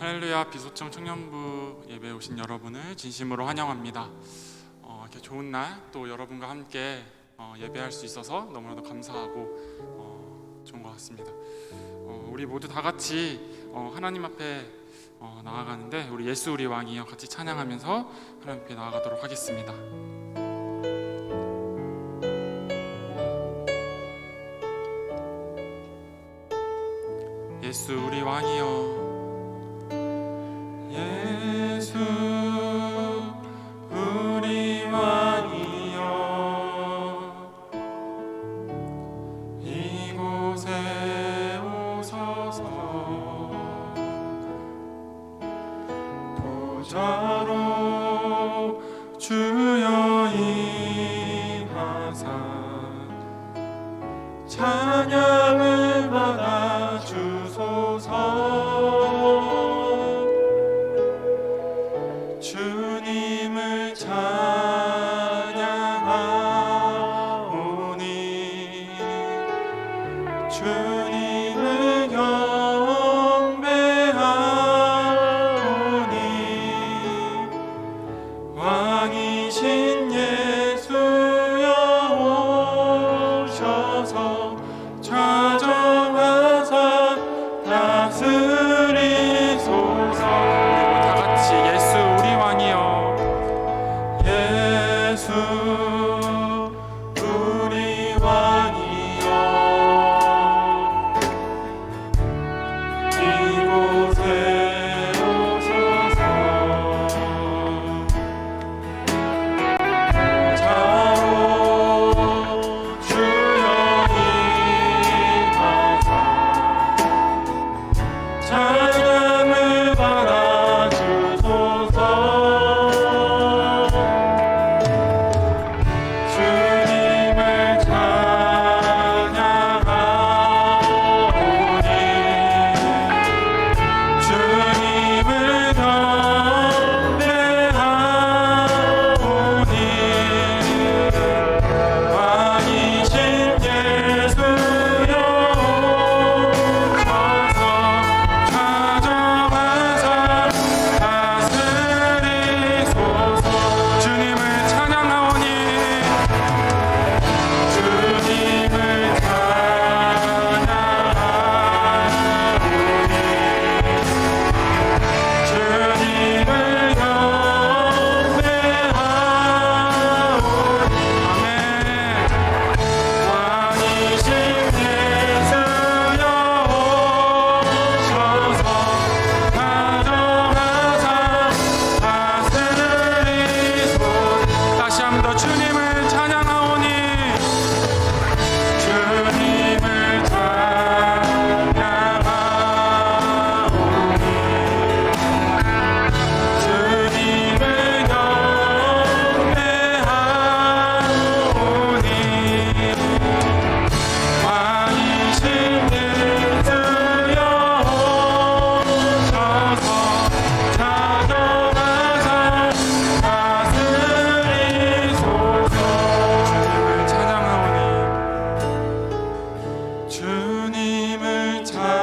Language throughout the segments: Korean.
할렐루야 비소청 청년부 예배에 오신 여러분을 진심으로 환영합니다. 이렇게 좋은 날 또 여러분과 함께 예배할 수 있어서 너무나도 감사하고 좋은 것 같습니다. 우리 모두 다 같이 하나님 앞에 나아가는데 우리 예수 우리 왕이여 같이 찬양하면서 하나님 앞에 나아가도록 하겠습니다. 예수 우리 왕이여, 예수 우리 왕이여, 이곳에 오소서. 보좌로 주여 임하사 찬양을 받아 주소서. 주님을 찬양하오니 주님을 경배하오니 왕이신 예수여 오셔서 좌정하사 다스리소서. 다같이 예수 우리 왕이여, 예수 우리 왕이여, 이곳에 오소서. 자로 주여 임하사 찬양을 받아 주소서. 주님을 찬양하오니 주님을 경배하오니 왕이신 예수여 오셔서 좌정하사 다스리소서. 주님을 찬양하오니 주님을 찬양하오니 주님을 경배하오니 왕이신 예수여 오셔서 다정하사 다스리소서. 다시 한 번 더 주님을 찬양하오니 주님을 찬양하오니 주님을 경배하오니 왕이신 예수여 오셔서 좌정하사 다스리소서. 주님을 찬양하오니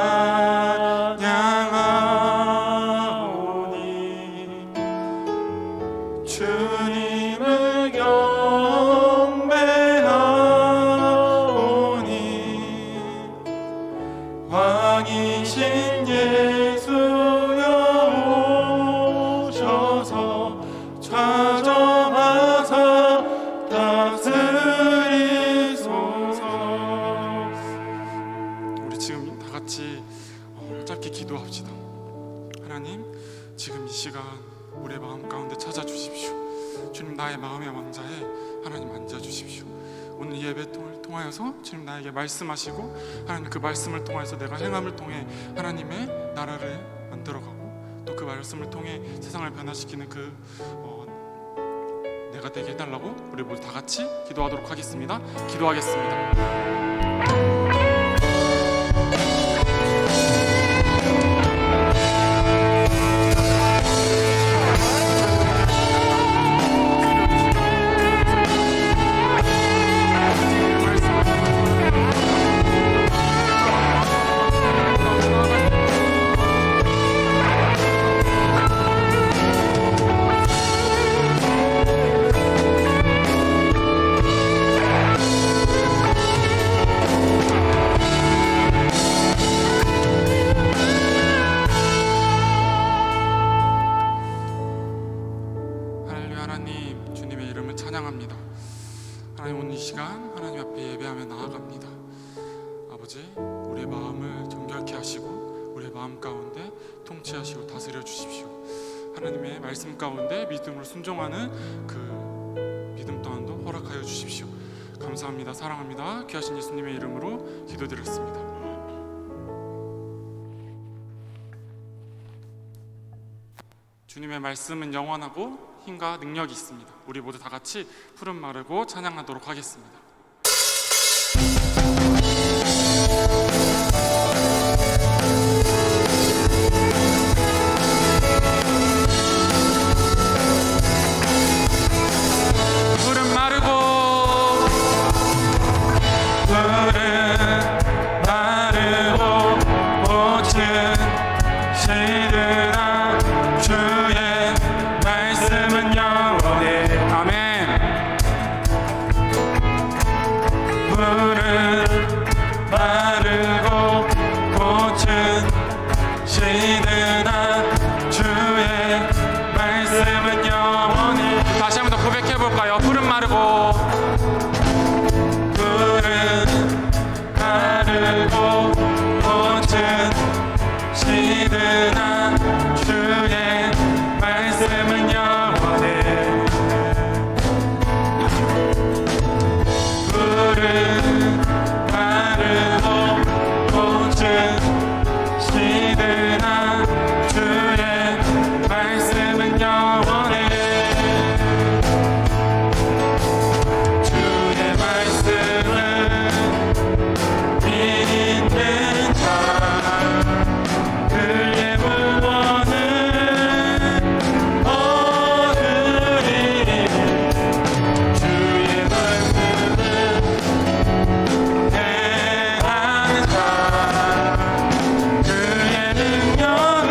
주님을 경배하오니 왕이신 예수여 오셔서 좌정하사 다스리소서. 우리 지금 다 같이 짧게 기도합시다. 하나님, 지금 이 시간 우리의 마음 가운데 찾아주십시오. 주님, 나의 마음의 왕자에 하나님 앉아주십시오. 오늘 예배를 통하여서 주님 나에게 말씀하시고 하나님 그 말씀을 통해서 내가 행함을 통해 하나님의 나라를 만들어가고 또 그 말씀을 통해 세상을 변화시키는 내가 되게 해달라고 우리 모두 다 같이 기도하도록 하겠습니다. 기도하겠습니다. 하나님, 주님의 이름을 찬양합니다. 하나님, 오늘 이 시간 하나님 앞에 예배하며 나아갑니다. 아버지, 우리의 마음을 정결케 하시고 우리의 마음 가운데 통치하시고 다스려 주십시오. 하나님의 말씀 가운데 믿음으로 순종하는 그 믿음 또한도 허락하여 주십시오. 감사합니다. 사랑합니다. 귀하신 예수님의 이름으로 기도드렸습니다. 주님의 말씀은 영원하고 힘과 능력이 있습니다. 우리 모두 다 같이 푸른 마르고 찬양하도록 하겠습니다. 푸른 마르고 꽃은 시드나 주의 말씀은 영원해. 아멘. 푸른 마르고 꽃은 시드나 주의 말씀은 영원해. 다시 한번 더 고백해 볼까요? 푸른 마르고 꽃은 시드나 주의 말씀은 영원해. 푸른 마르고 꽃은 시드나 주의 말씀은 영원해. 주의 말씀은 믿는 자, 그의 구원은 얻으리. 주의 말씀은 행하는 자, 그의 능력을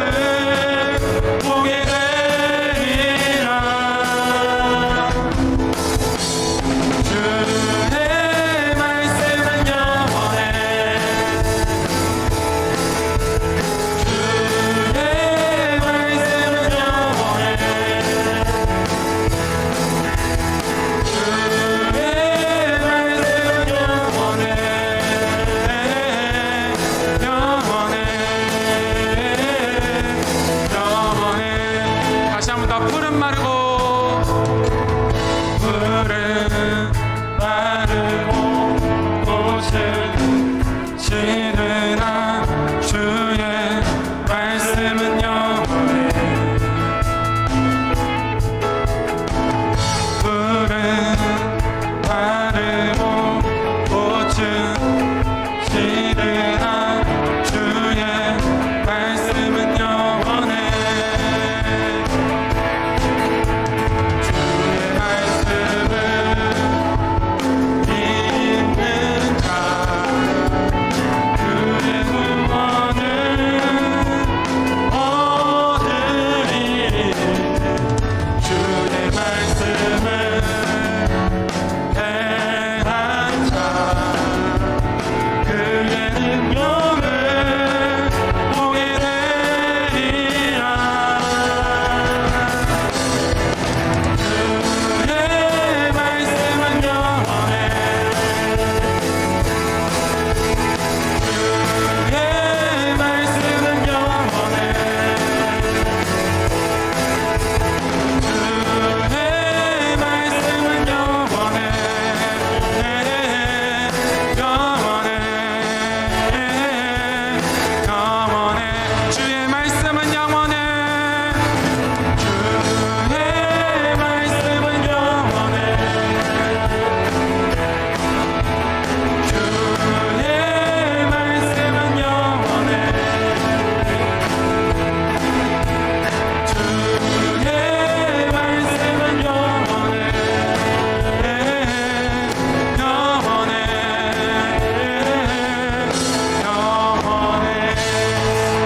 보게 되리라. 주의 말씀은 영원해. 주의 말씀은 영원해. 주의 말씀은 영원해. 영원해. 다시 한 번 더. 푸른 마르고 꽃은 시드나 주의 말씀은 영원해. 푸른 마르고 꽃은 시드나 주의 말씀은 영원해. 주의 말씀을 믿는 자, 그의 구원을 얻으리. 주의 말씀을 행한 자, 그의 능력을 보게 되리라. 주의 말씀은 영원해. 주의 말씀은 영원해. 주의 말씀은 영원해. 영원해. 주의 말씀은 영원해. 주의 말씀은 영원해. 주의 말씀은 영원해. 주의 말씀은 영원해. 영원해.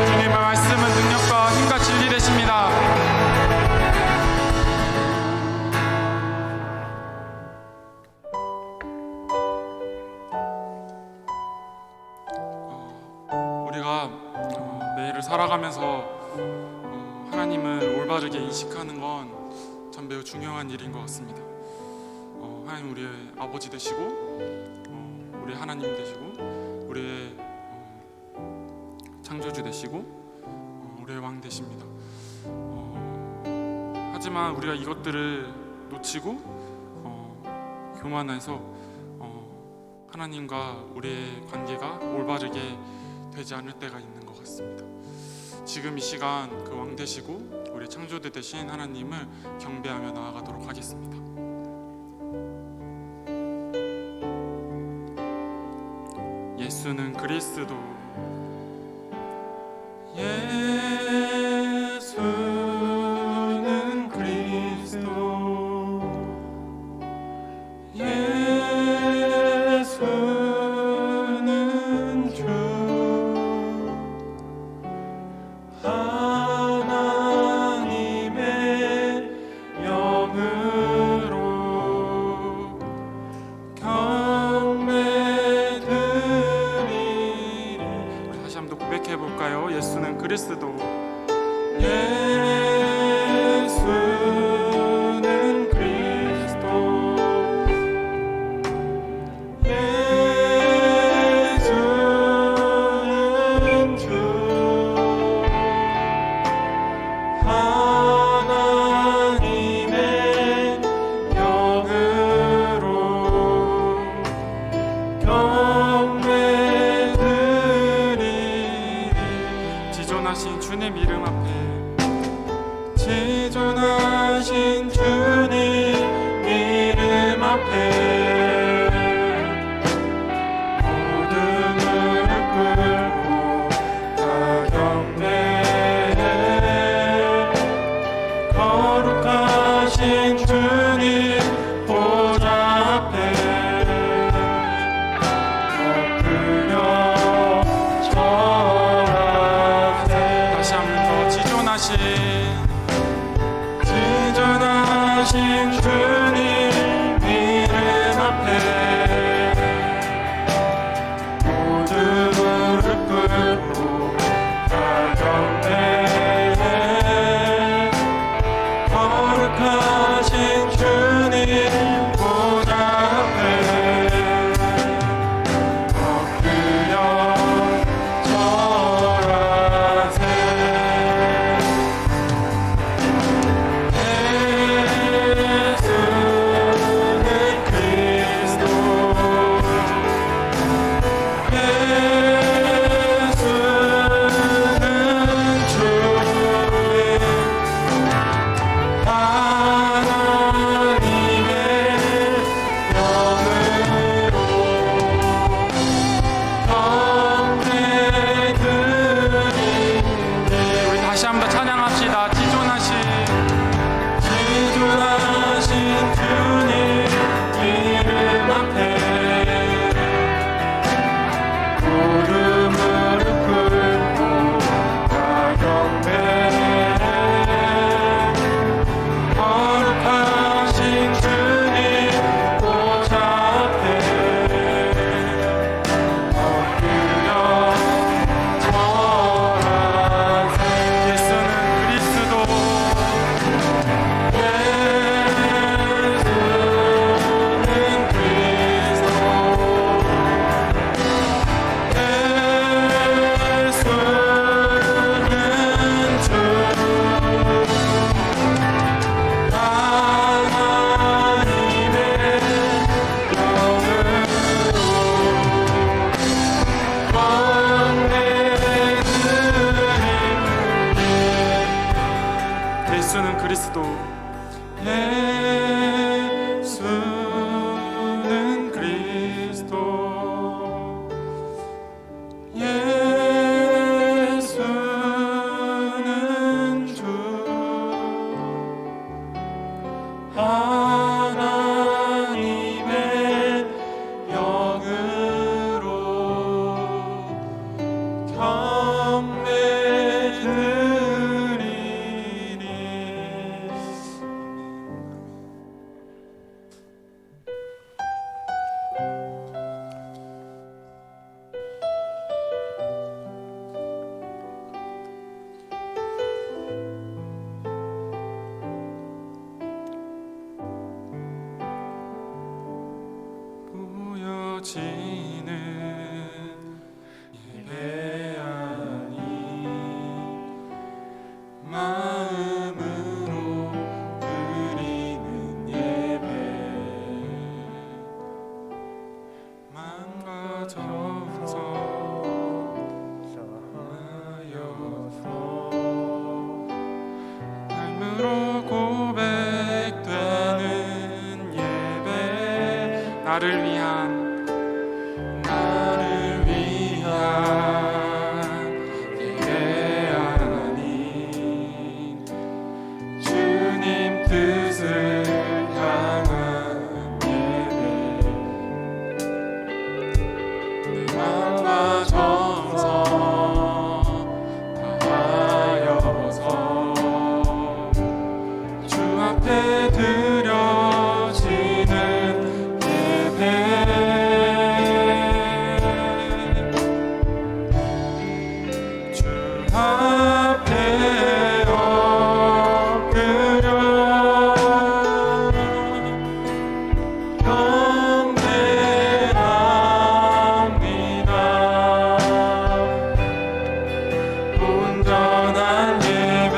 주님의 말씀은 능력과 힘과 진리 되십니다. 우리가 매일을 살아가면서 하나님을 올바르게 인식하는 건 참 매우 중요한 일인 것 같습니다. 하나님 우리의 아버지 되시고 우리의 하나님 되시고 우리의 창조주 되시고 우리의 왕 되십니다. 하지만 우리가 이것들을 놓치고 교만해서 하나님과 우리의 관계가 올바르게 되지 않을 때가 있는 것 같습니다. 지금 이 시간 그 왕 되시고 우리 창조주 되신 하나님을 경배하며 나아가도록 하겠습니다. 예수는 그리스도, 예수는 그리스도, 예수는 주, 하나님의 영으로 경배드리리. 우리 다시 한번 고백해 볼까요? 예수는 그리스도, 예수는 그리스도, 예수는 주, 하나님의 영으로 경배드리리. 지존하신 주님 이름 앞에, 지존하신 주님 이름 앞에 모두 무릎 꿇고 다 경배해. 거룩하신 주님 보좌 앞에 엎드려 절하세. 다시 한 번 더. 지존하신 주님 이름 앞에 모두 무릎 꿇고 다 경배해. 거룩하신 주님 보좌 앞에 엎드려 절하세. 예수는 그리스도, 예수는 그리스도, 예수는 주, 하나님의 영으로 경배드리리. 드려지는 예배하니 마음으로 드리는 예배 망가져서 삶으로 고백되는 예배 나를 위한 예배하니 주님 뜻을 향한 예배 내 맘과 정성 다하여서 주 앞에 드려지는 예배 주 앞에 엎드려 경배합니다. 온전한 예배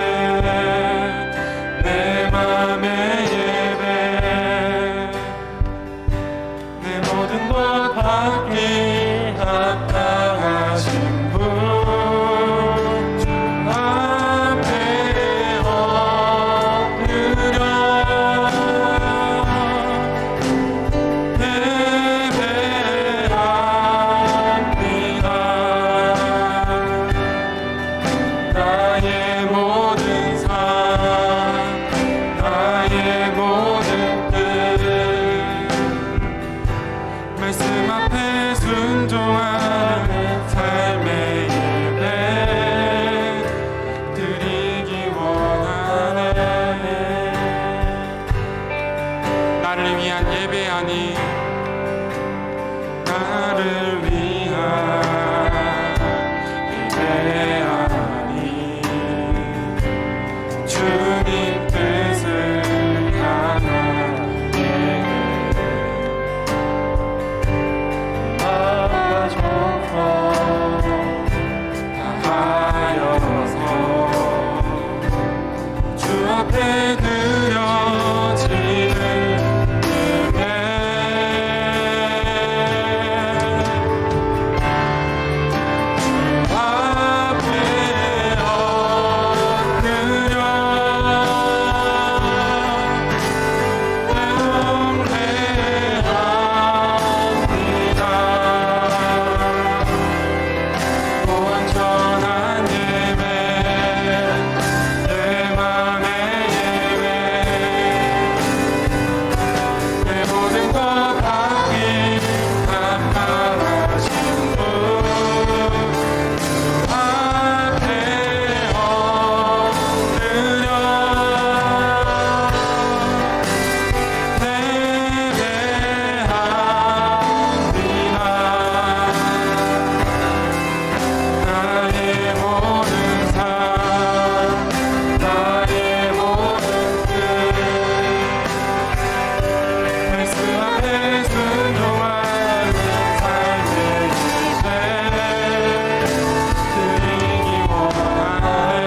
내 맘의 예배 내 모든 것 받기 합당하신 분 주 앞에 엎드려 예배합니다. 나의 모든 삶 나의 모든 뜻 말씀 앞에 순종하는 삶의 예배 드리기 원하네. 나를 위한 예배하니 나를 위한 예배하니 주님 뜻을 향한 예배 마음과 정성 다하여서 주 앞에 드려지는 예배 주 앞에 엎드려 경배합니다. 온전한 예배 내 맘의 예배 내 모든 것 받기 합당하신 분 주 앞에 엎드려 예배합니다. 나의 모든 삶 나의 모든 뜻 말씀 앞에 순종하는 삶의 예배 드리기 원하네.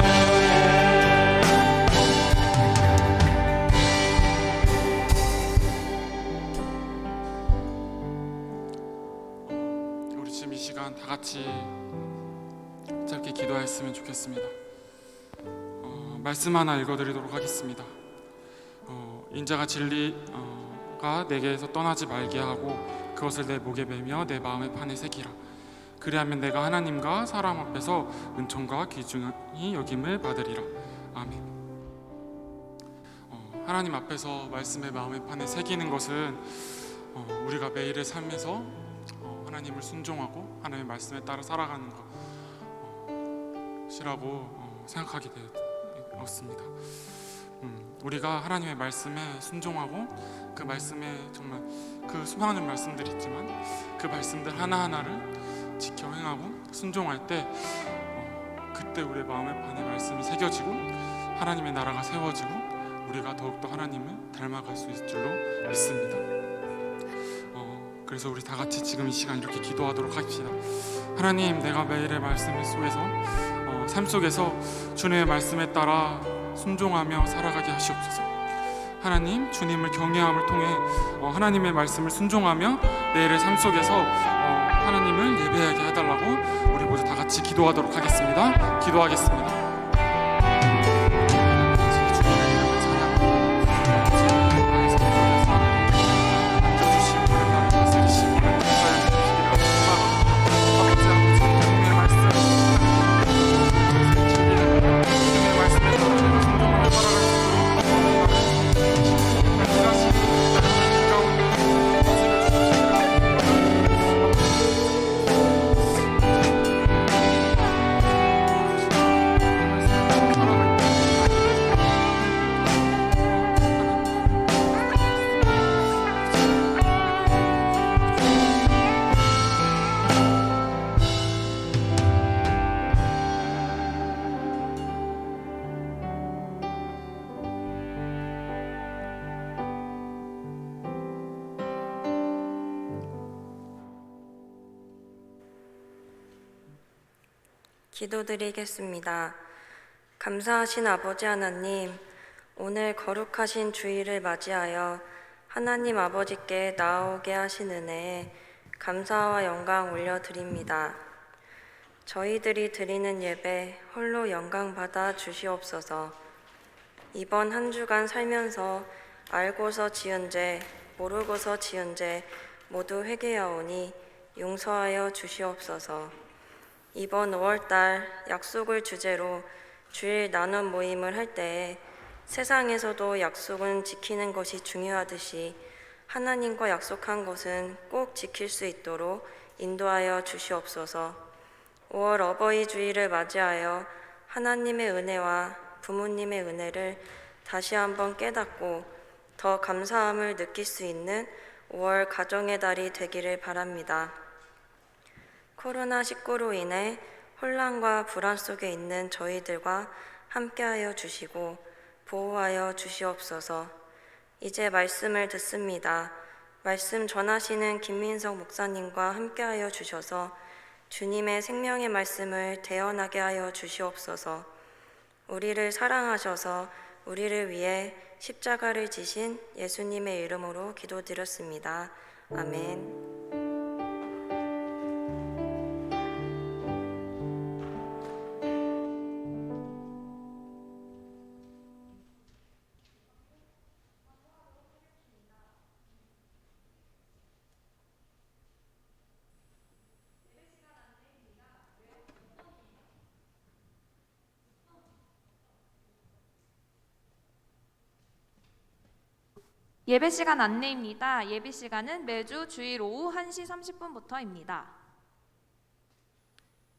우리 지금 이 시간 다 같이 짧게 기도하였으면 좋겠습니다. 말씀 하나 읽어드리도록 하겠습니다. 인자가 진리가 내게에서 떠나지 말게 하고 그것을 내 목에 매며 내 마음의 판에 새기라. 그리하면 내가 하나님과 사람 앞에서 은총과 귀중히 여김을 받으리라. 아멘. 하나님 앞에서 말씀의 마음의 판에 새기는 것은 우리가 매일의 삶에서 하나님을 순종하고 하나님의 말씀에 따라 살아가는 것이라고 생각하게 되었습니다. 우리가 하나님의 말씀에 순종하고 그 말씀에 정말 그 수많은 말씀들이 있지만 그 말씀들 하나하나를 지켜 행하고 순종할 때 그때 우리의 마음의 판에 말씀이 새겨지고 하나님의 나라가 세워지고 우리가 더욱더 하나님을 닮아갈 수 있을 줄로 믿습니다. 그래서 우리 다 같이 지금 이 시간 이렇게 기도하도록 합시다. 하나님, 내가 매일의 말씀 속에서 삶 속에서 주님의 말씀에 따라 순종하며 살아가게 하시옵소서. 하나님, 주님을 경외함을 통해 하나님의 말씀을 순종하며 내일의 삶 속에서 하나님을 예배하게 해달라고 우리 모두 다 같이 기도하도록 하겠습니다. 기도하겠습니다. 기도드리겠습니다. 감사하신 아버지 하나님, 오늘 거룩하신 주일을 맞이하여 하나님 아버지께 나아오게 하신 은혜에 감사와 영광 올려드립니다. 저희들이 드리는 예배 홀로 영광 받아 주시옵소서. 이번 한 주간 살면서 알고서 지은 죄, 모르고서 지은 죄 모두 회개하오니 용서하여 주시옵소서. 이번 5월달 약속을 주제로 주일 나눔 모임을 할 때에 세상에서도 약속은 지키는 것이 중요하듯이 하나님과 약속한 것은 꼭 지킬 수 있도록 인도하여 주시옵소서. 5월 어버이 주일을 맞이하여 하나님의 은혜와 부모님의 은혜를 다시 한번 깨닫고 더 감사함을 느낄 수 있는 5월 가정의 달이 되기를 바랍니다. 코로나19로 인해 혼란과 불안 속에 있는 저희들과 함께하여 주시고 보호하여 주시옵소서. 이제 말씀을 듣습니다. 말씀 전하시는 김민석 목사님과 함께하여 주셔서 주님의 생명의 말씀을 대언하게 하여 주시옵소서. 우리를 사랑하셔서 우리를 위해 십자가를 지신 예수님의 이름으로 기도드렸습니다. 아멘. 예배 시간 안내입니다. 예배 시간은 매주 주일 오후 1시 30분부터입니다.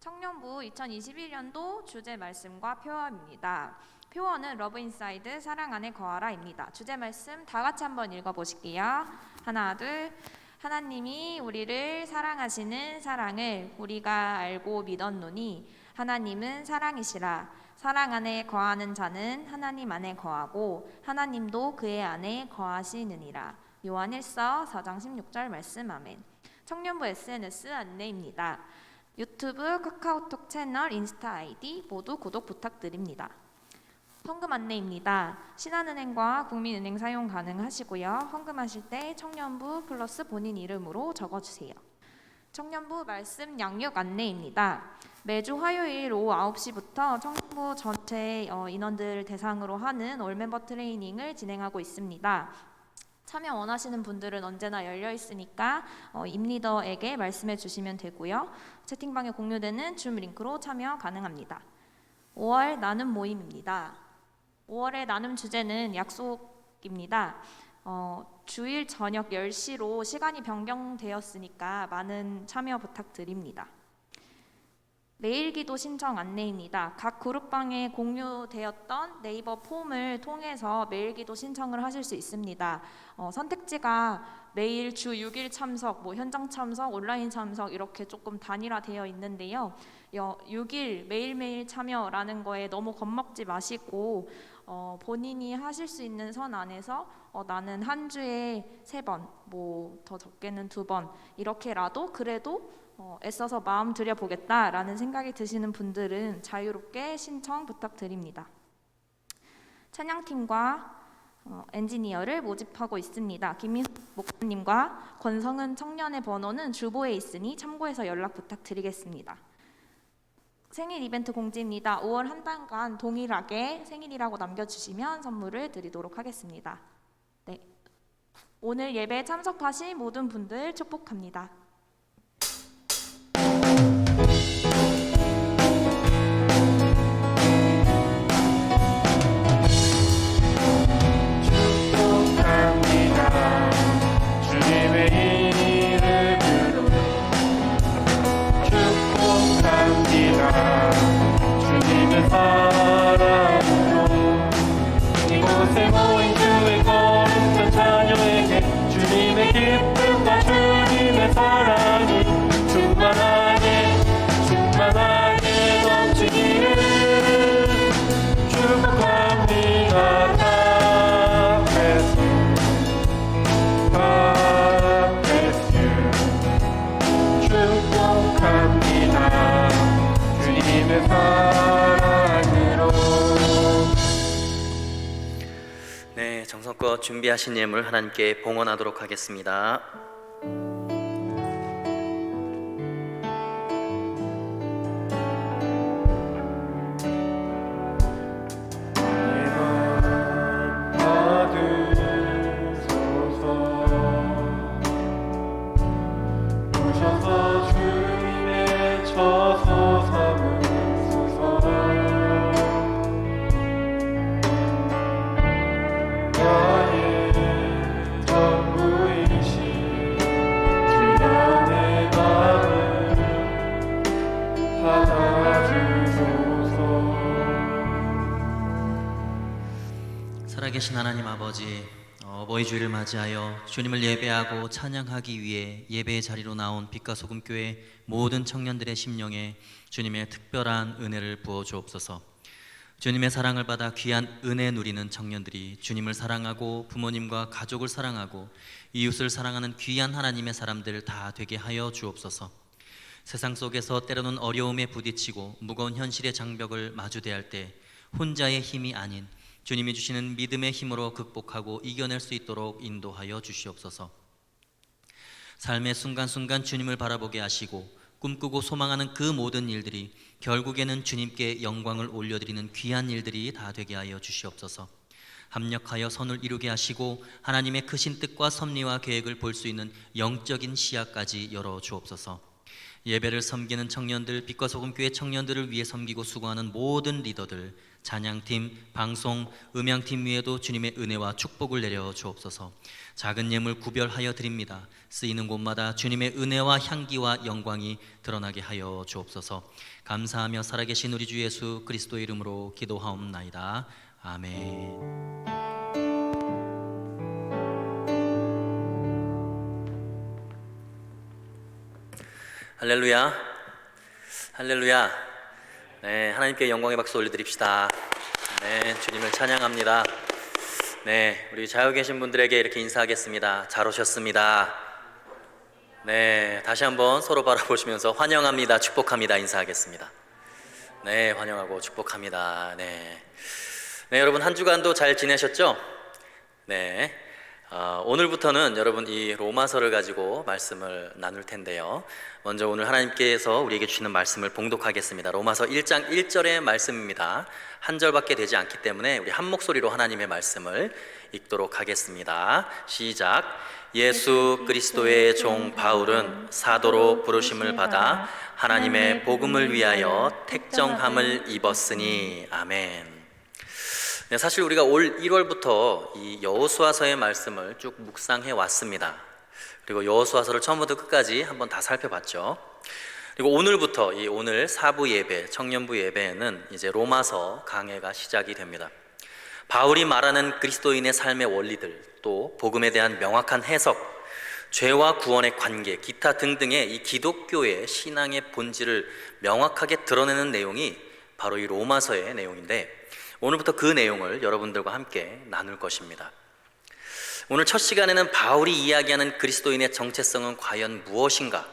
청년부 2021년도 주제 말씀과 표어입니다. 표어는 러브 인사이드 사랑 안에 거하라입니다. 주제 말씀 다 같이 한번 읽어보실게요. 하나, 둘. 하나님이 우리를 사랑하시는 사랑을 우리가 알고 믿었노니 하나님은 사랑이시라. 사랑 안에 거하는 자는 하나님 안에 거하고 하나님도 그의 안에 거하시느니라. 요한일서 4장 16절 말씀. 아멘. 청년부 SNS 안내입니다. 유튜브, 카카오톡 채널, 인스타 아이디 모두 구독 부탁드립니다. 헌금 안내입니다. 신한은행과 국민은행 사용 가능하시고요. 헌금하실 때 청년부 플러스 본인 이름으로 적어주세요. 청년부 말씀 양육 안내입니다. 매주 화요일 오후 9시부터 청년부 전체 인원들 대상으로 하는 올멤버 트레이닝을 진행하고 있습니다. 참여 원하시는 분들은 언제나 열려 있으니까 임리더에게 말씀해 주시면 되고요. 채팅방에 공유되는 줌 링크로 참여 가능합니다. 5월 나눔 모임입니다. 5월의 나눔 주제는 약속입니다. 주일 저녁 10시로 시간이 변경되었으니까 많은 참여 부탁드립니다. 매일기도 신청 안내입니다. 각 그룹방에 공유되었던 네이버 폼을 통해서 매일기도 신청을 하실 수 있습니다. 선택지가 매일 주 6일 참석, 현장 참석, 온라인 참석 이렇게 조금 단일화되어 있는데요. 6일 매일매일 참여라는 거에 너무 겁먹지 마시고 본인이 하실 수 있는 선 안에서 나는 한 주에 3번, 뭐 더 적게는 2번 이렇게라도 그래도 애써서 마음 들여보겠다라는 생각이 드시는 분들은 자유롭게 신청 부탁드립니다. 찬양팀과 엔지니어를 모집하고 있습니다. 김민수 목사님과 권성은 청년의 번호는 주보에 있으니 참고해서 연락 부탁드리겠습니다. 생일 이벤트 공지입니다. 5월 한 달간 동일하게 생일이라고 남겨주시면 선물을 드리도록 하겠습니다. 네, 오늘 예배에 참석하신 모든 분들 축복합니다. 이곳에 모인 주의 거룩한 자녀에게 주님의 기쁨과 주님의 사랑이 충만하게 넘치기를 축복합니다. God bless you. God bless you. 축복합니다. 주님의 사랑으로. 네, 정성껏 준비하신 예물 하나님께 봉헌하도록 하겠습니다. 오셔서 주님의 처소 삼으소서. 나의 전부이신 주님의 마음을 받아주소서. 살아계신 하나님 아버지, 어버이 주일을 맞이하여 주님을 예배하고 찬양하기 위해 예배의 자리로 나온 빛과 소금 교회 모든 청년들의 심령에 주님의 특별한 은혜를 부어 주옵소서. 주님의 사랑을 받아 귀한 은혜 누리는 청년들이 주님을 사랑하고 부모님과 가족을 사랑하고 이웃을 사랑하는 귀한 하나님의 사람들 다 되게 하여 주옵소서. 세상 속에서 때로는 어려움에 부딪히고 무거운 현실의 장벽을 마주대할 때 혼자의 힘이 아닌 주님이 주시는 믿음의 힘으로 극복하고 이겨낼 수 있도록 인도하여 주시옵소서. 삶의 순간순간 주님을 바라보게 하시고 꿈꾸고 소망하는 그 모든 일들이 결국에는 주님께 영광을 올려드리는 귀한 일들이 다 되게 하여 주시옵소서. 합력하여 선을 이루게 하시고 하나님의 크신 뜻과 섭리와 계획을 볼 수 있는 영적인 시야까지 열어 주옵소서. 예배를 섬기는 청년들, 빛과 소금 교회 청년들을 위해 섬기고 수고하는 모든 리더들, 찬양팀, 방송, 음향팀 위에도 주님의 은혜와 축복을 내려 주옵소서. 작은 예물 구별하여 드립니다. 쓰이는 곳마다 주님의 은혜와 향기와 영광이 드러나게 하여 주옵소서. 감사하며 살아계신 우리 주 예수 그리스도의 이름으로 기도하옵나이다. 아멘. 할렐루야, 할렐루야. 네, 하나님께 영광의 박수 올려드립시다. 네, 주님을 찬양합니다. 네, 우리 자유 계신 분들에게 이렇게 인사하겠습니다. 잘 오셨습니다. 네, 다시 한번 서로 바라보시면서 환영합니다, 축복합니다 인사하겠습니다. 네, 환영하고 축복합니다. 네, 여러분 한 주간도 잘 지내셨죠? 네. 오늘부터는 여러분 이 로마서를 가지고 말씀을 나눌 텐데요. 먼저 오늘 하나님께서 우리에게 주시는 말씀을 봉독하겠습니다. 로마서 1장 1절의 말씀입니다. 한 절밖에 되지 않기 때문에 우리 한 목소리로 하나님의 말씀을 읽도록 하겠습니다. 시작. 예수 그리스도의 종 바울은 사도로 부르심을 받아 하나님의 복음을 위하여 택정함을 입었으니. 아멘. 네, 사실 우리가 올 1월부터 이 여호수아서의 말씀을 쭉 묵상해 왔습니다. 그리고 여호수아서를 처음부터 끝까지 한번 다 살펴봤죠. 그리고 오늘부터 오늘 사부 예배, 청년부 예배에는 이제 로마서 강해가 시작이 됩니다. 바울이 말하는 그리스도인의 삶의 원리들, 또 복음에 대한 명확한 해석, 죄와 구원의 관계, 기타 등등의 이 기독교의 신앙의 본질을 명확하게 드러내는 내용이 바로 이 로마서의 내용인데, 오늘부터 그 내용을 여러분들과 함께 나눌 것입니다. 오늘 첫 시간에는 바울이 이야기하는 그리스도인의 정체성은 과연 무엇인가?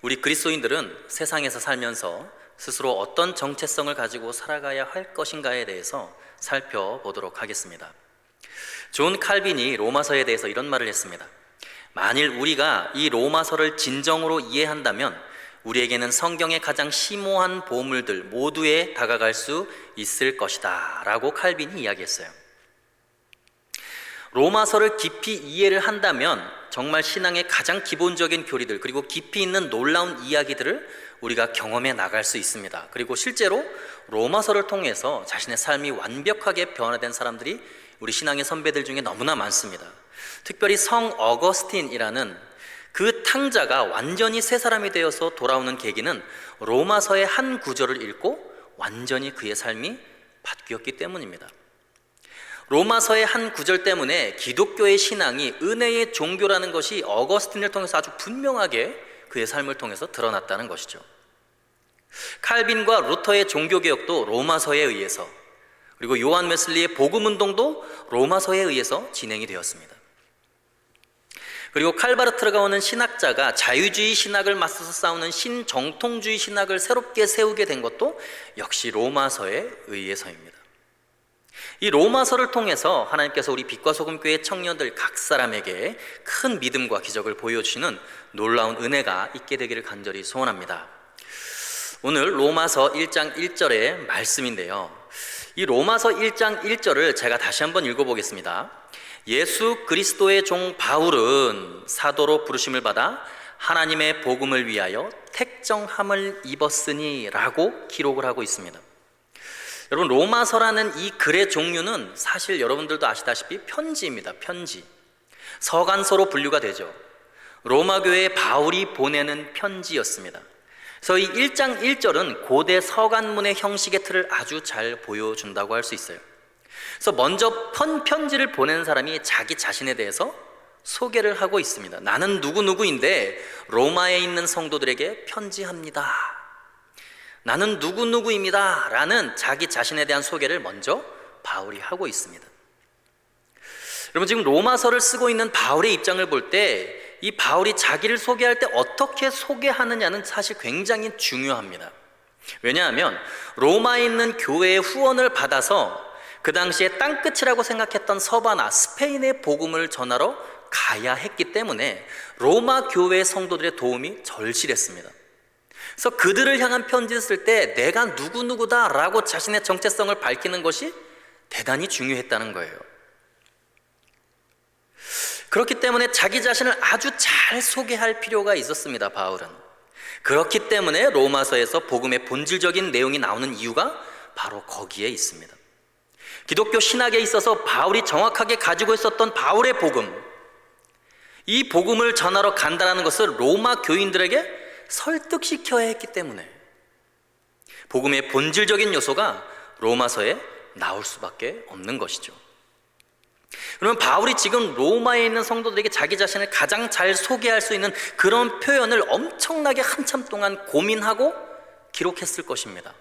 우리 그리스도인들은 세상에서 살면서 스스로 어떤 정체성을 가지고 살아가야 할 것인가에 대해서 살펴보도록 하겠습니다. 존 칼빈이 로마서에 대해서 이런 말을 했습니다. 만일 우리가 이 로마서를 진정으로 이해한다면 우리에게는 성경의 가장 심오한 보물들 모두에 다가갈 수 있을 것이다 라고 칼빈이 이야기했어요. 로마서를 깊이 이해를 한다면 정말 신앙의 가장 기본적인 교리들 그리고 깊이 있는 놀라운 이야기들을 우리가 경험해 나갈 수 있습니다. 그리고 실제로 로마서를 통해서 자신의 삶이 완벽하게 변화된 사람들이 우리 신앙의 선배들 중에 너무나 많습니다. 특별히 성 어거스틴이라는 그 탕자가 완전히 새 사람이 되어서 돌아오는 계기는 로마서의 한 구절을 읽고 완전히 그의 삶이 바뀌었기 때문입니다. 로마서의 한 구절 때문에 기독교의 신앙이 은혜의 종교라는 것이 어거스틴을 통해서 아주 분명하게 그의 삶을 통해서 드러났다는 것이죠. 칼빈과 루터의 종교개혁도 로마서에 의해서, 그리고 요한 웨슬리의 복음운동도 로마서에 의해서 진행이 되었습니다. 그리고 칼바르트르가 오는 신학자가 자유주의 신학을 맞서서 싸우는 신정통주의 신학을 새롭게 세우게 된 것도 역시 로마서에 의해서입니다. 이 로마서를 통해서 하나님께서 우리 빛과 소금교회 청년들 각 사람에게 큰 믿음과 기적을 보여주시는 놀라운 은혜가 있게 되기를 간절히 소원합니다. 오늘 로마서 1장 1절의 말씀인데요, 이 로마서 1장 1절을 제가 다시 한번 읽어보겠습니다. 예수 그리스도의 종 바울은 사도로 부르심을 받아 하나님의 복음을 위하여 택정함을 입었으니 라고 기록을 하고 있습니다. 여러분, 로마서라는 이 글의 종류는 사실 여러분들도 아시다시피 편지입니다. 편지. 서간서로 분류가 되죠. 로마 교회에 바울이 보내는 편지였습니다. 그래서 이 1장 1절은 고대 서간문의 형식의 틀을 아주 잘 보여준다고 할 수 있어요. 그래서 먼저 편지를 보낸 사람이 자기 자신에 대해서 소개를 하고 있습니다. 나는 누구누구인데 로마에 있는 성도들에게 편지합니다. 나는 누구누구입니다 라는 자기 자신에 대한 소개를 먼저 바울이 하고 있습니다. 여러분, 지금 로마서를 쓰고 있는 바울의 입장을 볼 때 이 바울이 자기를 소개할 때 어떻게 소개하느냐는 사실 굉장히 중요합니다. 왜냐하면 로마에 있는 교회의 후원을 받아서 그 당시에 땅끝이라고 생각했던 서바나 스페인의 복음을 전하러 가야 했기 때문에 로마 교회 성도들의 도움이 절실했습니다. 그래서 그들을 향한 편지를 쓸 때 내가 누구누구다 라고 자신의 정체성을 밝히는 것이 대단히 중요했다는 거예요. 그렇기 때문에 자기 자신을 아주 잘 소개할 필요가 있었습니다. 바울은. 그렇기 때문에 로마서에서 복음의 본질적인 내용이 나오는 이유가 바로 거기에 있습니다. 기독교 신학에 있어서 바울이 정확하게 가지고 있었던 바울의 복음, 이 복음을 전하러 간다는 것을 로마 교인들에게 설득시켜야 했기 때문에 복음의 본질적인 요소가 로마서에 나올 수밖에 없는 것이죠. 그러면 바울이 지금 로마에 있는 성도들에게 자기 자신을 가장 잘 소개할 수 있는 그런 표현을 엄청나게 한참 동안 고민하고 기록했을 것입니다.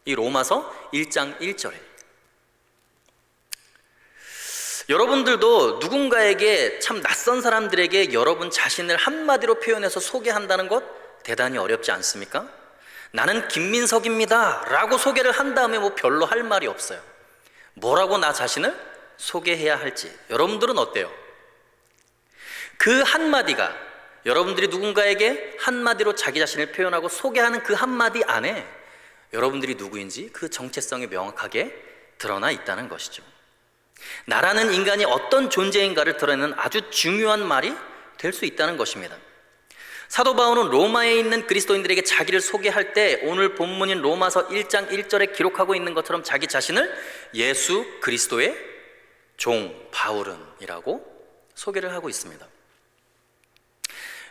이 로마서 1장 1절에 여러분들도 누군가에게, 참 낯선 사람들에게 여러분 자신을 한마디로 표현해서 소개한다는 것 대단히 어렵지 않습니까? 나는 김민석입니다 라고 소개를 한 다음에 뭐 별로 할 말이 없어요. 뭐라고 나 자신을 소개해야 할지 여러분들은 어때요? 그 한마디가, 여러분들이 누군가에게 한마디로 자기 자신을 표현하고 소개하는 그 한마디 안에 여러분들이 누구인지 그 정체성이 명확하게 드러나 있다는 것이죠. 나라는 인간이 어떤 존재인가를 드러내는 아주 중요한 말이 될 수 있다는 것입니다. 사도 바울은 로마에 있는 그리스도인들에게 자기를 소개할 때 오늘 본문인 로마서 1장 1절에 기록하고 있는 것처럼 자기 자신을 예수 그리스도의 종 바울은이라고 소개를 하고 있습니다.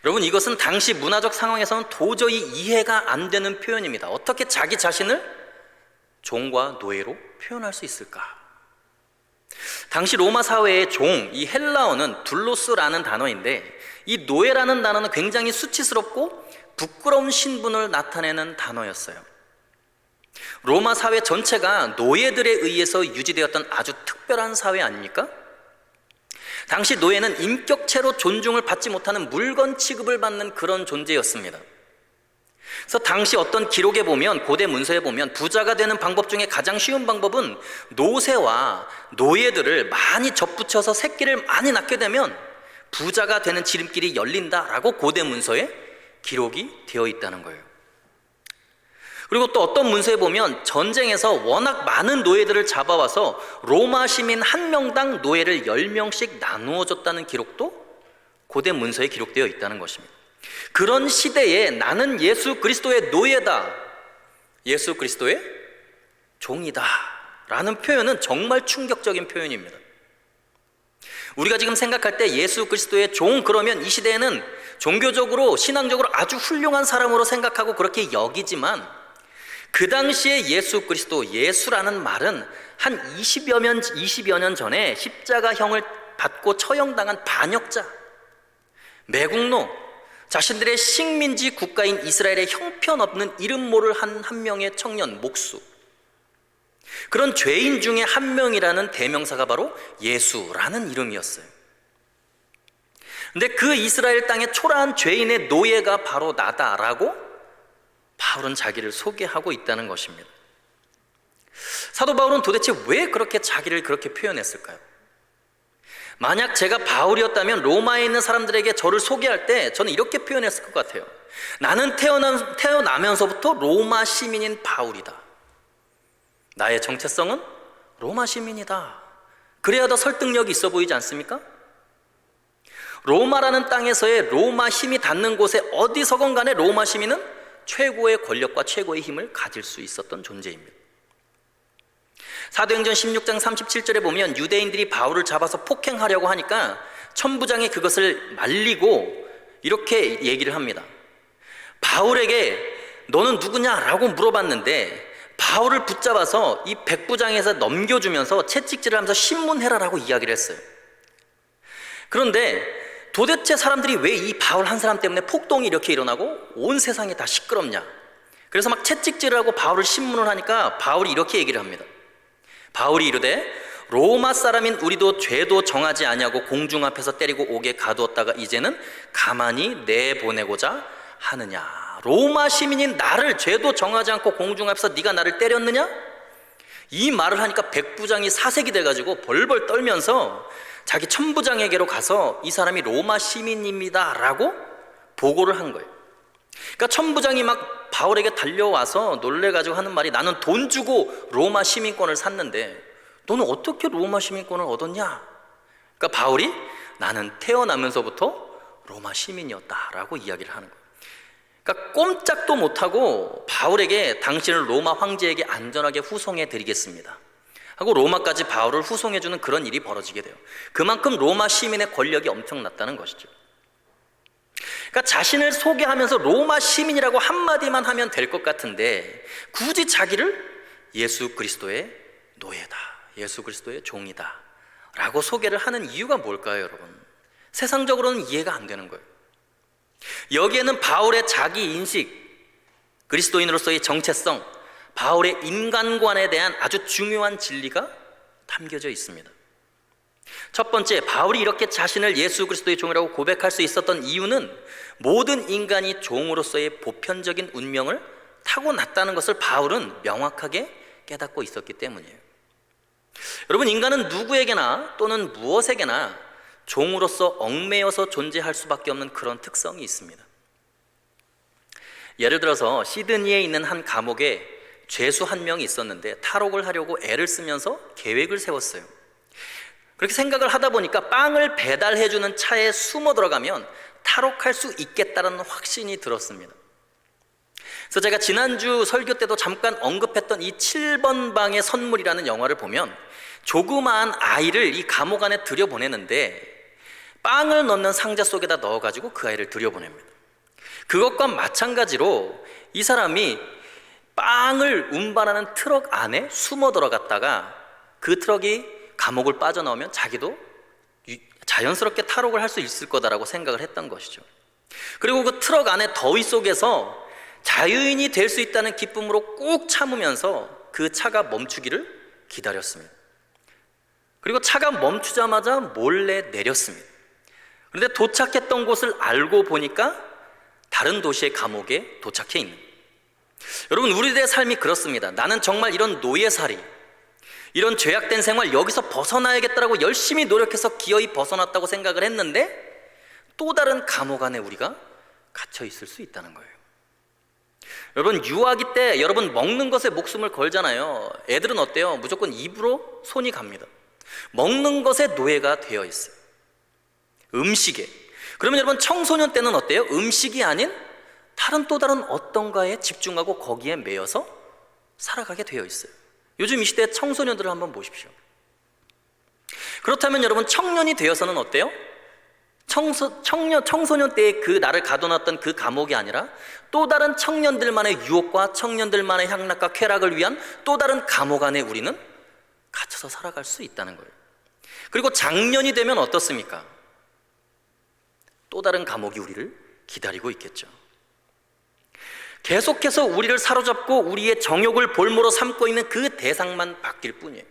여러분, 이것은 당시 문화적 상황에서는 도저히 이해가 안 되는 표현입니다. 어떻게 자기 자신을 종과 노예로 표현할 수 있을까? 당시 로마 사회의 종, 이 헬라어는 둘로스라는 단어인데 이 노예라는 단어는 굉장히 수치스럽고 부끄러운 신분을 나타내는 단어였어요. 로마 사회 전체가 노예들에 의해서 유지되었던 아주 특별한 사회 아닙니까? 당시 노예는 인격체로 존중을 받지 못하는 물건 취급을 받는 그런 존재였습니다. 그래서 당시 어떤 기록에 보면, 고대 문서에 보면 부자가 되는 방법 중에 가장 쉬운 방법은 노새와 노예들을 많이 접붙여서 새끼를 많이 낳게 되면 부자가 되는 지름길이 열린다라고 고대 문서에 기록이 되어 있다는 거예요. 그리고 또 어떤 문서에 보면 전쟁에서 워낙 많은 노예들을 잡아와서 로마 시민 한 명당 노예를 10명씩 나누어 줬다는 기록도 고대 문서에 기록되어 있다는 것입니다. 그런 시대에 나는 예수 그리스도의 노예다, 예수 그리스도의 종이다 라는 표현은 정말 충격적인 표현입니다. 우리가 지금 생각할 때 예수 그리스도의 종, 그러면 이 시대에는 종교적으로 신앙적으로 아주 훌륭한 사람으로 생각하고 그렇게 여기지만, 그 당시에 예수 그리스도, 예수라는 말은 한 20여 년 전에 십자가형을 받고 처형당한 반역자, 매국노, 자신들의 식민지 국가인 이스라엘의 형편없는 이름 모를 한 명의 청년, 목수, 그런 죄인 중에 한 명이라는 대명사가 바로 예수라는 이름이었어요. 근데 그 이스라엘 땅의 초라한 죄인의 노예가 바로 나다라고 바울은 자기를 소개하고 있다는 것입니다. 사도 바울은 도대체 왜 그렇게 자기를 그렇게 표현했을까요? 만약 제가 바울이었다면 로마에 있는 사람들에게 저를 소개할 때 저는 이렇게 표현했을 것 같아요. 나는 태어나면서부터 로마 시민인 바울이다. 나의 정체성은 로마 시민이다. 그래야 더 설득력이 있어 보이지 않습니까? 로마라는 땅에서의 로마 힘이 닿는 곳에 어디서건 간에 로마 시민은 최고의 권력과 최고의 힘을 가질 수 있었던 존재입니다. 사도행전 16장 37절에 보면 유대인들이 바울을 잡아서 폭행하려고 하니까 천부장이 그것을 말리고 이렇게 얘기를 합니다. 바울에게 너는 누구냐라고 물어봤는데 바울을 붙잡아서 이 백부장에서 넘겨주면서 채찍질을 하면서 신문해라라고 이야기를 했어요. 그런데 도대체 사람들이 왜 이 바울 한 사람 때문에 폭동이 이렇게 일어나고 온 세상이 다 시끄럽냐? 그래서 막 채찍질을 하고 바울을 신문을 하니까 바울이 이렇게 얘기를 합니다. 바울이 이르되 로마 사람인 우리도 죄도 정하지 아니하고 공중 앞에서 때리고 옥에 가두었다가 이제는 가만히 내보내고자 하느냐? 로마 시민인 나를 죄도 정하지 않고 공중 앞에서 네가 나를 때렸느냐? 이 말을 하니까 백부장이 사색이 돼가지고 벌벌 떨면서 자기 천부장에게로 가서 이 사람이 로마 시민입니다 라고 보고를 한 거예요. 그러니까 천부장이 막 바울에게 달려와서 놀래가지고 하는 말이, 나는 돈 주고 로마 시민권을 샀는데 너는 어떻게 로마 시민권을 얻었냐? 그러니까 바울이 나는 태어나면서부터 로마 시민이었다라고 이야기를 하는 거예요. 그러니까 꼼짝도 못하고 바울에게 당신을 로마 황제에게 안전하게 후송해 드리겠습니다 하고 로마까지 바울을 후송해주는 그런 일이 벌어지게 돼요. 그만큼 로마 시민의 권력이 엄청났다는 것이죠. 그러니까 자신을 소개하면서 로마 시민이라고 한마디만 하면 될 것 같은데 굳이 자기를 예수 그리스도의 노예다, 예수 그리스도의 종이다 라고 소개를 하는 이유가 뭘까요, 여러분? 세상적으로는 이해가 안 되는 거예요. 여기에는 바울의 자기 인식, 그리스도인으로서의 정체성, 바울의 인간관에 대한 아주 중요한 진리가 담겨져 있습니다. 첫 번째, 바울이 이렇게 자신을 예수 그리스도의 종이라고 고백할 수 있었던 이유는 모든 인간이 종으로서의 보편적인 운명을 타고났다는 것을 바울은 명확하게 깨닫고 있었기 때문이에요. 여러분, 인간은 누구에게나 또는 무엇에게나 종으로서 얽매여서 존재할 수밖에 없는 그런 특성이 있습니다. 예를 들어서 시드니에 있는 한 감옥에 죄수 한 명이 있었는데 탈옥을 하려고 애를 쓰면서 계획을 세웠어요. 그렇게 생각을 하다 보니까 빵을 배달해주는 차에 숨어 들어가면 탈옥할 수 있겠다는 확신이 들었습니다. 그래서 제가 지난주 설교 때도 잠깐 언급했던 이 7번 방의 선물이라는 영화를 보면 조그마한 아이를 이 감옥 안에 들여보내는데 빵을 넣는 상자 속에다 넣어가지고 그 아이를 들여보냅니다. 그것과 마찬가지로 이 사람이 빵을 운반하는 트럭 안에 숨어 들어갔다가 그 트럭이 감옥을 빠져나오면 자기도 자연스럽게 탈옥을 할 수 있을 거다라고 생각을 했던 것이죠. 그리고 그 트럭 안에 더위 속에서 자유인이 될 수 있다는 기쁨으로 꾹 참으면서 그 차가 멈추기를 기다렸습니다. 그리고 차가 멈추자마자 몰래 내렸습니다. 그런데 도착했던 곳을 알고 보니까 다른 도시의 감옥에 도착해 있는 거예요. 여러분, 우리들의 삶이 그렇습니다. 나는 정말 이런 노예살이, 이런 죄악된 생활 여기서 벗어나야겠다라고 열심히 노력해서 기어이 벗어났다고 생각을 했는데 또 다른 감옥 안에 우리가 갇혀 있을 수 있다는 거예요. 여러분, 유아기 때 여러분 먹는 것에 목숨을 걸잖아요. 애들은 어때요? 무조건 입으로 손이 갑니다. 먹는 것에 노예가 되어 있어요. 음식에. 그러면 여러분, 청소년 때는 어때요? 음식이 아닌 또 다른 어떤가에 집중하고 거기에 매여서 살아가게 되어 있어요. 요즘 이 시대의 청소년들을 한번 보십시오. 그렇다면 여러분, 청년이 되어서는 어때요? 청소년 때의 그 나를 가둬놨던 그 감옥이 아니라 또 다른 청년들만의 유혹과 청년들만의 향락과 쾌락을 위한 또 다른 감옥 안에 우리는 갇혀서 살아갈 수 있다는 거예요. 그리고 장년이 되면 어떻습니까? 또 다른 감옥이 우리를 기다리고 있겠죠. 계속해서 우리를 사로잡고 우리의 정욕을 볼모로 삼고 있는 그 대상만 바뀔 뿐이에요.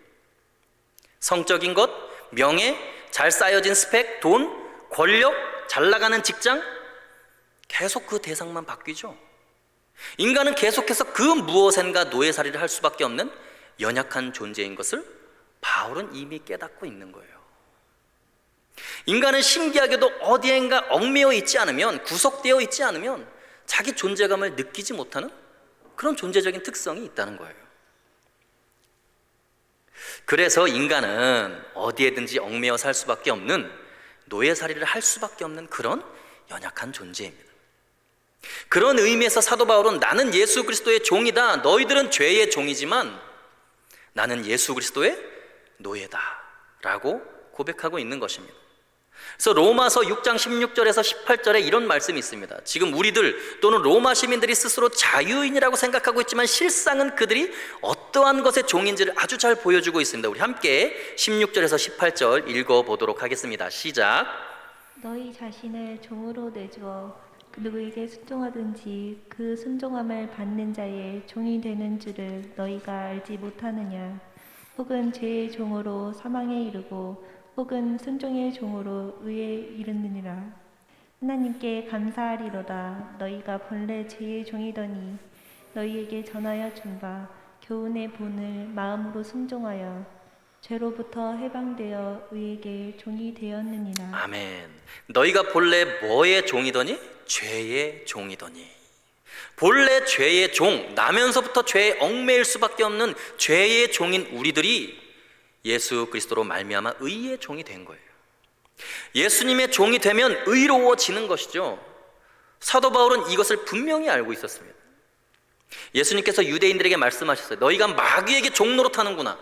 성적인 것, 명예, 잘 쌓여진 스펙, 돈, 권력, 잘 나가는 직장, 계속 그 대상만 바뀌죠. 인간은 계속해서 그 무엇인가 노예살이를 할 수밖에 없는 연약한 존재인 것을 바울은 이미 깨닫고 있는 거예요. 인간은 신기하게도 어디엔가 얽매여 있지 않으면, 구속되어 있지 않으면 자기 존재감을 느끼지 못하는 그런 존재적인 특성이 있다는 거예요. 그래서 인간은 어디에든지 얽매여 살 수밖에 없는 노예살이를 할 수밖에 없는 그런 연약한 존재입니다. 그런 의미에서 사도 바울은 나는 예수 그리스도의 종이다, 너희들은 죄의 종이지만 나는 예수 그리스도의 노예다 라고 고백하고 있는 것입니다. 그래서 로마서 6장 16절에서 18절에 이런 말씀이 있습니다. 지금 우리들 또는 로마 시민들이 스스로 자유인이라고 생각하고 있지만 실상은 그들이 어떠한 것의 종인지를 아주 잘 보여주고 있습니다. 우리 함께 16절에서 18절 읽어보도록 하겠습니다. 시작. 너희 자신을 종으로 내주어 누구에게 순종하든지 그 순종함을 받는 자의 종이 되는 줄을 너희가 알지 못하느냐. 혹은 죄의 종으로 사망에 이르고 혹은 순종의 종으로 의에 이르느니라. 하나님께 감사하리로다. 너희가 본래 죄의 종이더니 너희에게 전하여 준 바 교훈의 본을 마음으로 순종하여 죄로부터 해방되어 의에게 종이 되었느니라. 아멘. 너희가 본래 뭐의 종이더니? 죄의 종이더니. 본래 죄의 종, 나면서부터 죄에 얽매일 수밖에 없는 죄의 종인 우리들이 예수 그리스도로 말미암아 의의 종이 된 거예요. 예수님의 종이 되면 의로워지는 것이죠. 사도 바울은 이것을 분명히 알고 있었습니다. 예수님께서 유대인들에게 말씀하셨어요. 너희가 마귀에게 종 노릇하는구나.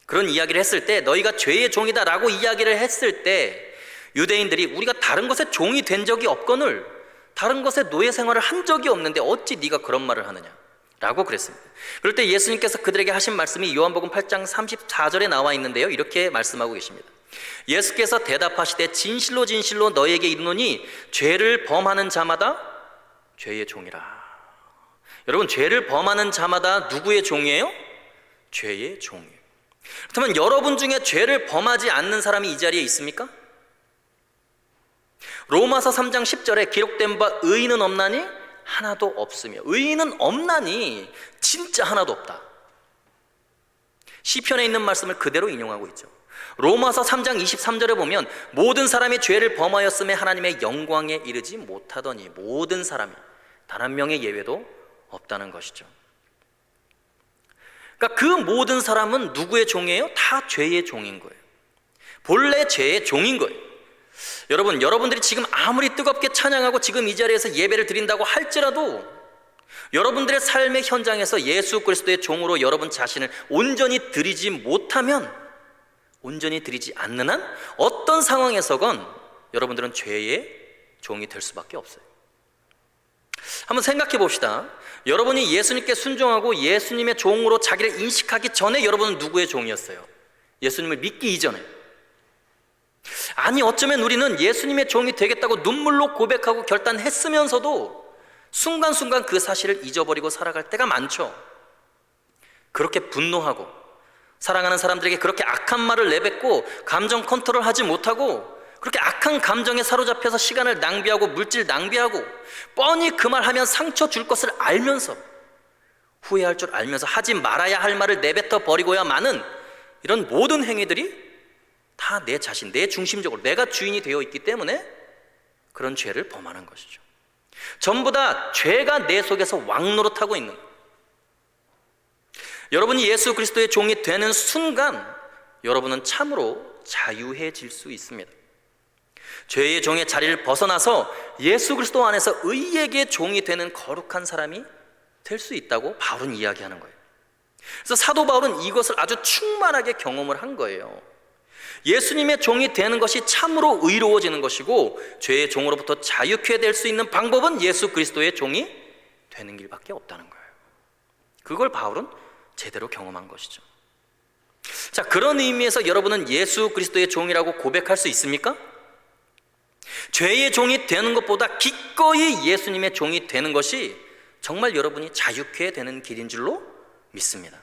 그런 이야기를 했을 때, 너희가 죄의 종이다 라고 이야기를 했을 때 유대인들이 우리가 다른 것에 종이 된 적이 없거늘 다른 것에 노예 생활을 한 적이 없는데 어찌 네가 그런 말을 하느냐 라고 그랬습니다. 그럴 때 예수님께서 그들에게 하신 말씀이 요한복음 8장 34절에 나와 있는데요, 이렇게 말씀하고 계십니다. 예수께서 대답하시되 진실로 진실로 너희에게 이르노니 죄를 범하는 자마다 죄의 종이라. 여러분, 죄를 범하는 자마다 누구의 종이에요? 죄의 종이에요. 그렇다면 여러분 중에 죄를 범하지 않는 사람이 이 자리에 있습니까? 로마서 3장 10절에 기록된 바 의인은 없나니 하나도 없으며, 의인은 없나니 진짜 하나도 없다. 시편에 있는 말씀을 그대로 인용하고 있죠. 로마서 3장 23절에 보면 모든 사람이 죄를 범하였음에 하나님의 영광에 이르지 못하더니, 모든 사람이 단 한 명의 예외도 없다는 것이죠. 그러니까 그 모든 사람은 누구의 종이에요? 다 죄의 종인 거예요. 본래 죄의 종인 거예요. 여러분들이 지금 아무리 뜨겁게 찬양하고 지금 이 자리에서 예배를 드린다고 할지라도 여러분들의 삶의 현장에서 예수 그리스도의 종으로 여러분 자신을 온전히 드리지 못하면, 온전히 드리지 않는 한 어떤 상황에서건 여러분들은 죄의 종이 될 수밖에 없어요. 한번 생각해 봅시다. 여러분이 예수님께 순종하고 예수님의 종으로 자기를 인식하기 전에 여러분은 누구의 종이었어요? 예수님을 믿기 이전에. 아니, 어쩌면 우리는 예수님의 종이 되겠다고 눈물로 고백하고 결단했으면서도 순간순간 그 사실을 잊어버리고 살아갈 때가 많죠. 그렇게 분노하고 사랑하는 사람들에게 그렇게 악한 말을 내뱉고 감정 컨트롤하지 못하고 그렇게 악한 감정에 사로잡혀서 시간을 낭비하고 물질 낭비하고 뻔히 그 말 하면 상처 줄 것을 알면서 후회할 줄 알면서 하지 말아야 할 말을 내뱉어 버리고야 마는 이런 모든 행위들이 다 내 자신, 내 중심적으로 내가 주인이 되어 있기 때문에 그런 죄를 범하는 것이죠. 전부 다 죄가 내 속에서 왕노릇하고 있는 거예요. 여러분이 예수 그리스도의 종이 되는 순간 여러분은 참으로 자유해질 수 있습니다. 죄의 종의 자리를 벗어나서 예수 그리스도 안에서 의에게 종이 되는 거룩한 사람이 될 수 있다고 바울은 이야기하는 거예요. 그래서 사도 바울은 이것을 아주 충만하게 경험을 한 거예요. 예수님의 종이 되는 것이 참으로 의로워지는 것이고 죄의 종으로부터 자유케 될 수 있는 방법은 예수 그리스도의 종이 되는 길밖에 없다는 거예요. 그걸 바울은 제대로 경험한 것이죠. 자, 그런 의미에서 여러분은 예수 그리스도의 종이라고 고백할 수 있습니까? 죄의 종이 되는 것보다 기꺼이 예수님의 종이 되는 것이 정말 여러분이 자유케 되는 길인 줄로 믿습니다.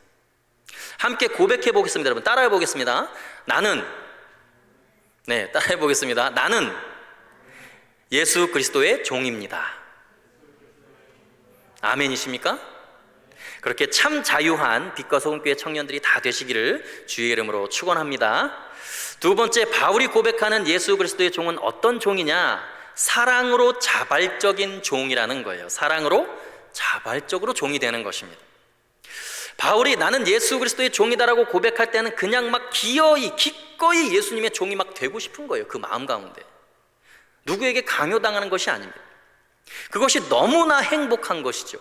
함께 고백해 보겠습니다. 여러분 따라해 보겠습니다. 따라해 보겠습니다. 나는 예수 그리스도의 종입니다. 아멘이십니까? 그렇게 참 자유한 빛과 소금교회 청년들이 다 되시기를 주의 이름으로 축원합니다. 두 번째, 바울이 고백하는 예수 그리스도의 종은 어떤 종이냐? 사랑으로 자발적인 종이라는 거예요. 사랑으로 자발적으로 종이 되는 것입니다. 바울이 나는 예수 그리스도의 종이다라고 고백할 때는 그냥 막 기꺼이 예수님의 종이 막 되고 싶은 거예요. 그 마음 가운데 누구에게 강요당하는 것이 아닙니다. 그것이 너무나 행복한 것이죠.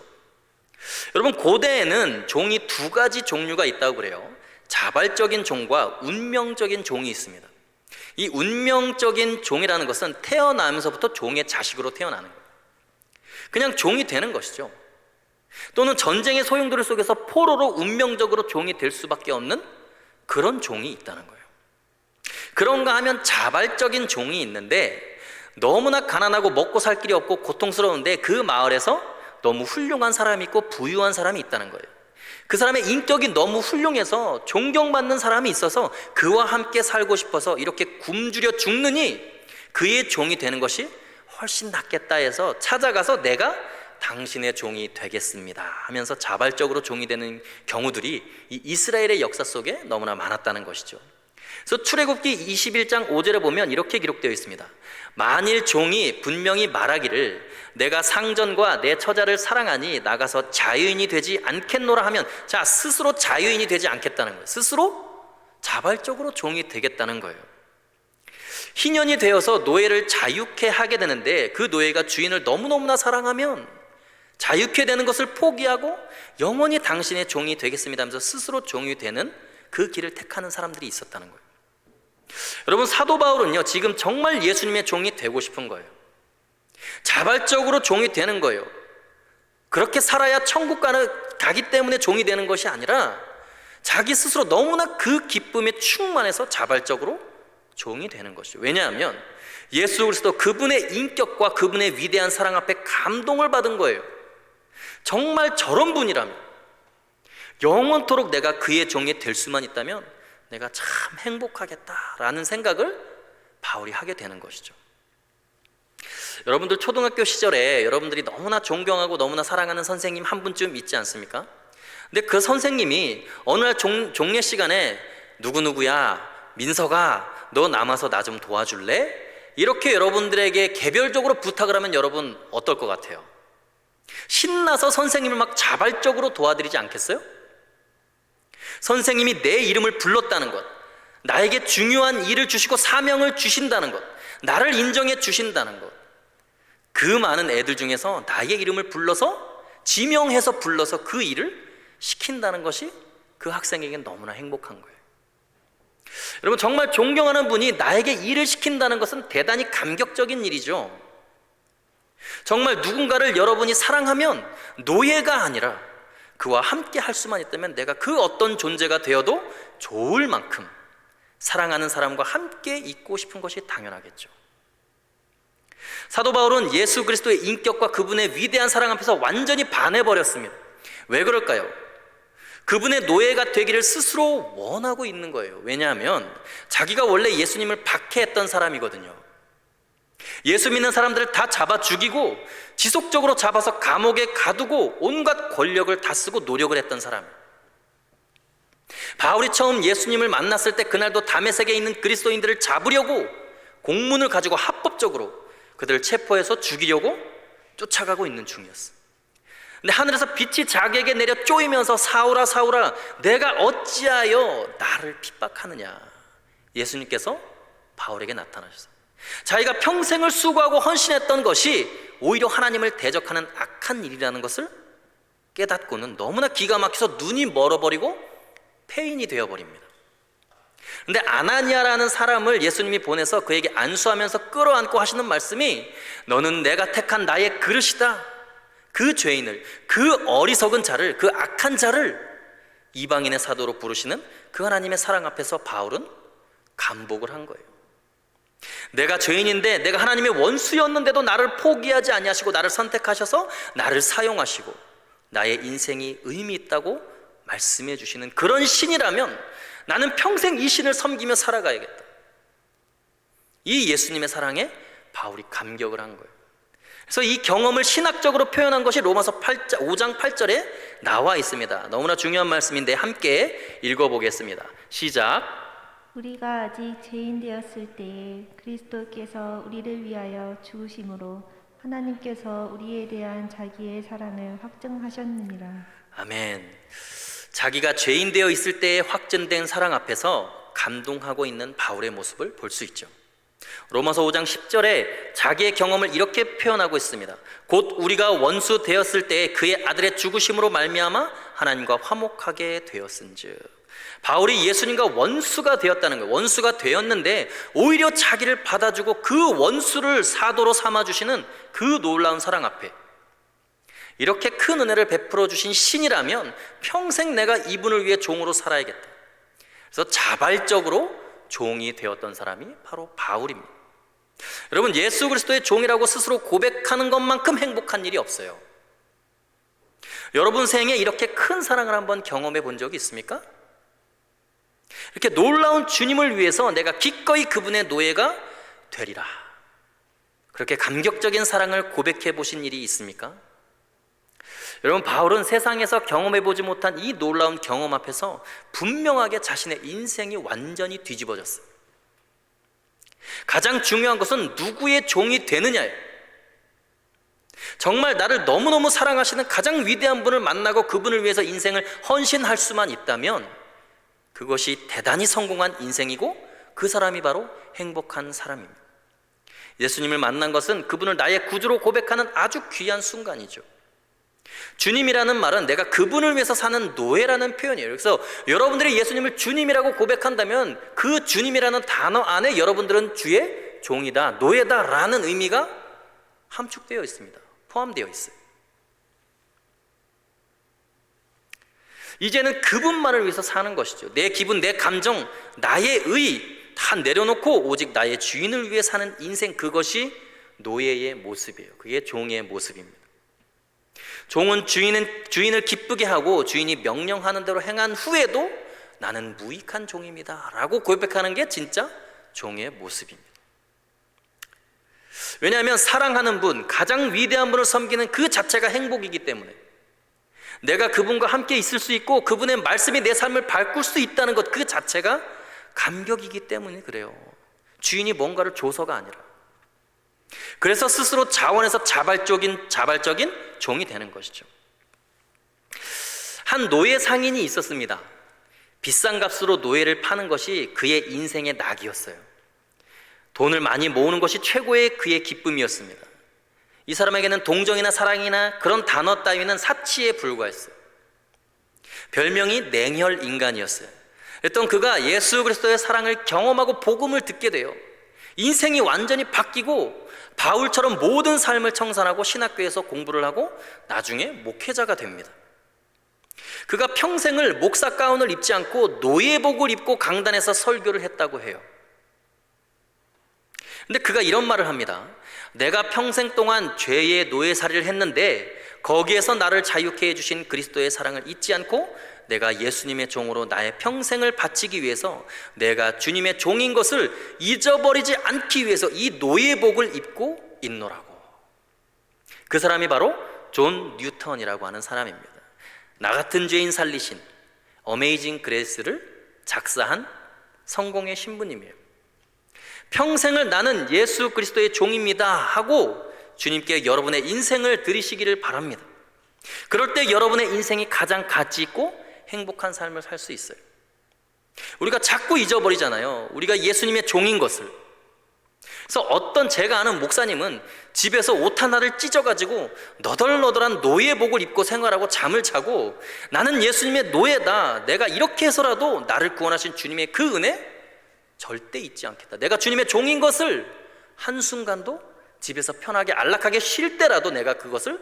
여러분, 고대에는 종이 두 가지 종류가 있다고 그래요. 자발적인 종과 운명적인 종이 있습니다. 이 운명적인 종이라는 것은 태어나면서부터 종의 자식으로 태어나는 거예요. 그냥 종이 되는 것이죠. 또는 전쟁의 소용돌이 속에서 포로로 운명적으로 종이 될 수밖에 없는 그런 종이 있다는 거예요. 그런가 하면 자발적인 종이 있는데 너무나 가난하고 먹고 살 길이 없고 고통스러운데 그 마을에서 너무 훌륭한 사람이 있고 부유한 사람이 있다는 거예요. 그 사람의 인격이 너무 훌륭해서 존경받는 사람이 있어서 그와 함께 살고 싶어서 이렇게 굶주려 죽느니 그의 종이 되는 것이 훨씬 낫겠다 해서 찾아가서 내가 당신의 종이 되겠습니다 하면서 자발적으로 종이 되는 경우들이 이 이스라엘의 역사 속에 너무나 많았다는 것이죠. 그래서 출애굽기 21장 5절에 보면 이렇게 기록되어 있습니다. 만일 종이 분명히 말하기를 내가 상전과 내 처자를 사랑하니 나가서 자유인이 되지 않겠노라 하면, 자, 스스로 자유인이 되지 않겠다는 거예요. 스스로 자발적으로 종이 되겠다는 거예요. 희년이 되어서 노예를 자유케 하게 되는데 그 노예가 주인을 너무너무나 사랑하면 자유케 되는 것을 포기하고 영원히 당신의 종이 되겠습니다 하면서 스스로 종이 되는 그 길을 택하는 사람들이 있었다는 거예요. 여러분, 사도 바울은요 지금 정말 예수님의 종이 되고 싶은 거예요. 자발적으로 종이 되는 거예요. 그렇게 살아야 천국 가기 때문에 종이 되는 것이 아니라 자기 스스로 너무나 그 기쁨에 충만해서 자발적으로 종이 되는 것이죠. 왜냐하면 예수 그리스도 그분의 인격과 그분의 위대한 사랑 앞에 감동을 받은 거예요. 정말 저런 분이라면, 영원토록 내가 그의 종이 될 수만 있다면 내가 참 행복하겠다라는 생각을 바울이 하게 되는 것이죠. 여러분들 초등학교 시절에 여러분들이 너무나 존경하고 너무나 사랑하는 선생님 한 분쯤 있지 않습니까? 근데 그 선생님이 어느 날 종례 시간에 누구누구야, 민서가 너 남아서 나 좀 도와줄래? 이렇게 여러분들에게 개별적으로 부탁을 하면 여러분 어떨 것 같아요? 신나서 선생님을 막 자발적으로 도와드리지 않겠어요? 선생님이 내 이름을 불렀다는 것, 나에게 중요한 일을 주시고 사명을 주신다는 것, 나를 인정해 주신다는 것, 그 많은 애들 중에서 나의 이름을 불러서, 지명해서 불러서 그 일을 시킨다는 것이 그 학생에겐 너무나 행복한 거예요. 여러분, 정말 존경하는 분이 나에게 일을 시킨다는 것은 대단히 감격적인 일이죠. 정말 누군가를 여러분이 사랑하면 노예가 아니라 그와 함께 할 수만 있다면 내가 그 어떤 존재가 되어도 좋을 만큼 사랑하는 사람과 함께 있고 싶은 것이 당연하겠죠. 사도 바울은 예수 그리스도의 인격과 그분의 위대한 사랑 앞에서 완전히 반해버렸습니다. 왜 그럴까요? 그분의 노예가 되기를 스스로 원하고 있는 거예요. 왜냐하면 자기가 원래 예수님을 박해했던 사람이거든요. 예수 믿는 사람들을 다 잡아 죽이고 지속적으로 잡아서 감옥에 가두고 온갖 권력을 다 쓰고 노력을 했던 사람. 바울이 처음 예수님을 만났을 때 그날도 다메섹에 있는 그리스도인들을 잡으려고 공문을 가지고 합법적으로 그들을 체포해서 죽이려고 쫓아가고 있는 중이었어. 근데 하늘에서 빛이 자기에게 내려 쪼이면서 사울아 사울아 내가 어찌하여 나를 핍박하느냐. 예수님께서 바울에게 나타나셨어요. 자기가 평생을 수고하고 헌신했던 것이 오히려 하나님을 대적하는 악한 일이라는 것을 깨닫고는 너무나 기가 막혀서 눈이 멀어버리고 폐인이 되어버립니다. 근데 아나니아라는 사람을 예수님이 보내서 그에게 안수하면서 끌어안고 하시는 말씀이 너는 내가 택한 나의 그릇이다. 그 죄인을, 그 어리석은 자를, 그 악한 자를 이방인의 사도로 부르시는 그 하나님의 사랑 앞에서 바울은 감복을 한 거예요. 내가 죄인인데 내가 하나님의 원수였는데도 나를 포기하지 아니하시고 나를 선택하셔서 나를 사용하시고 나의 인생이 의미 있다고 말씀해 주시는 그런 신이라면 나는 평생 이 신을 섬기며 살아가야겠다. 이 예수님의 사랑에 바울이 감격을 한 거예요. 그래서 이 경험을 신학적으로 표현한 것이 로마서 5장 8절에 나와 있습니다. 너무나 중요한 말씀인데 함께 읽어보겠습니다. 시작. 우리가 아직 죄인 되었을 때에 그리스도께서 우리를 위하여 죽으심으로 하나님께서 우리에 대한 자기의 사랑을 확증하셨느니라. 아멘. 자기가 죄인 되어 있을 때에 확증된 사랑 앞에서 감동하고 있는 바울의 모습을 볼 수 있죠. 로마서 5장 10절에 자기의 경험을 이렇게 표현하고 있습니다. 곧 우리가 원수 되었을 때에 그의 아들의 죽으심으로 말미암아 하나님과 화목하게 되었은즉. 바울이 예수님과 원수가 되었다는 거예요. 원수가 되었는데 오히려 자기를 받아주고 그 원수를 사도로 삼아주시는 그 놀라운 사랑 앞에 이렇게 큰 은혜를 베풀어 주신 신이라면 평생 내가 이분을 위해 종으로 살아야겠다. 그래서 자발적으로 종이 되었던 사람이 바로 바울입니다. 여러분, 예수 그리스도의 종이라고 스스로 고백하는 것만큼 행복한 일이 없어요. 여러분 생에 이렇게 큰 사랑을 한번 경험해 본 적이 있습니까? 이렇게 놀라운 주님을 위해서 내가 기꺼이 그분의 노예가 되리라. 그렇게 감격적인 사랑을 고백해 보신 일이 있습니까? 여러분, 바울은 세상에서 경험해 보지 못한 이 놀라운 경험 앞에서 분명하게 자신의 인생이 완전히 뒤집어졌어요. 가장 중요한 것은 누구의 종이 되느냐예요. 정말 나를 너무너무 사랑하시는 가장 위대한 분을 만나고 그분을 위해서 인생을 헌신할 수만 있다면 그것이 대단히 성공한 인생이고 그 사람이 바로 행복한 사람입니다. 예수님을 만난 것은 그분을 나의 구주로 고백하는 아주 귀한 순간이죠. 주님이라는 말은 내가 그분을 위해서 사는 노예라는 표현이에요. 그래서 여러분들이 예수님을 주님이라고 고백한다면 그 주님이라는 단어 안에 여러분들은 주의 종이다, 노예다 라는 의미가 함축되어 있습니다. 포함되어 있어요. 이제는 그분만을 위해서 사는 것이죠. 내 기분, 내 감정, 나의 의 다 내려놓고 오직 나의 주인을 위해 사는 인생, 그것이 노예의 모습이에요. 그게 종의 모습입니다. 종은 주인을 기쁘게 하고 주인이 명령하는 대로 행한 후에도 나는 무익한 종입니다 라고 고백하는 게 진짜 종의 모습입니다. 왜냐하면 사랑하는 분, 가장 위대한 분을 섬기는 그 자체가 행복이기 때문에 내가 그분과 함께 있을 수 있고 그분의 말씀이 내 삶을 바꿀 수 있다는 것, 그 자체가 감격이기 때문에 그래요. 주인이 뭔가를 줘서가 아니라. 그래서 스스로 자원해서 자발적인 종이 되는 것이죠. 한 노예 상인이 있었습니다. 비싼 값으로 노예를 파는 것이 그의 인생의 낙이었어요. 돈을 많이 모으는 것이 최고의 그의 기쁨이었습니다. 이 사람에게는 동정이나 사랑이나 그런 단어 따위는 사치에 불과했어요. 별명이 냉혈 인간이었어요. 그랬던 그가 예수 그리스도의 사랑을 경험하고 복음을 듣게 돼요. 인생이 완전히 바뀌고 바울처럼 모든 삶을 청산하고 신학교에서 공부를 하고 나중에 목회자가 됩니다. 그가 평생을 목사 가운을 입지 않고 노예복을 입고 강단에서 설교를 했다고 해요. 근데 그가 이런 말을 합니다. 내가 평생 동안 죄의 노예살이를 했는데 거기에서 나를 자유케 해주신 그리스도의 사랑을 잊지 않고 내가 예수님의 종으로 나의 평생을 바치기 위해서 내가 주님의 종인 것을 잊어버리지 않기 위해서 이 노예복을 입고 있노라고. 그 사람이 바로 존 뉴턴이라고 하는 사람입니다. 나 같은 죄인 살리신 어메이징 그레이스를 작사한 성공의 신부님이에요. 평생을 나는 예수 그리스도의 종입니다 하고 주님께 여러분의 인생을 드리시기를 바랍니다. 그럴 때 여러분의 인생이 가장 가치 있고 행복한 삶을 살 수 있어요. 우리가 자꾸 잊어버리잖아요. 우리가 예수님의 종인 것을. 그래서 어떤 제가 아는 목사님은 집에서 옷 하나를 찢어가지고 너덜너덜한 노예복을 입고 생활하고 잠을 자고 나는 예수님의 노예다. 내가 이렇게 해서라도 나를 구원하신 주님의 그 은혜 절대 잊지 않겠다. 내가 주님의 종인 것을 한순간도 집에서 편하게 안락하게 쉴 때라도 내가 그것을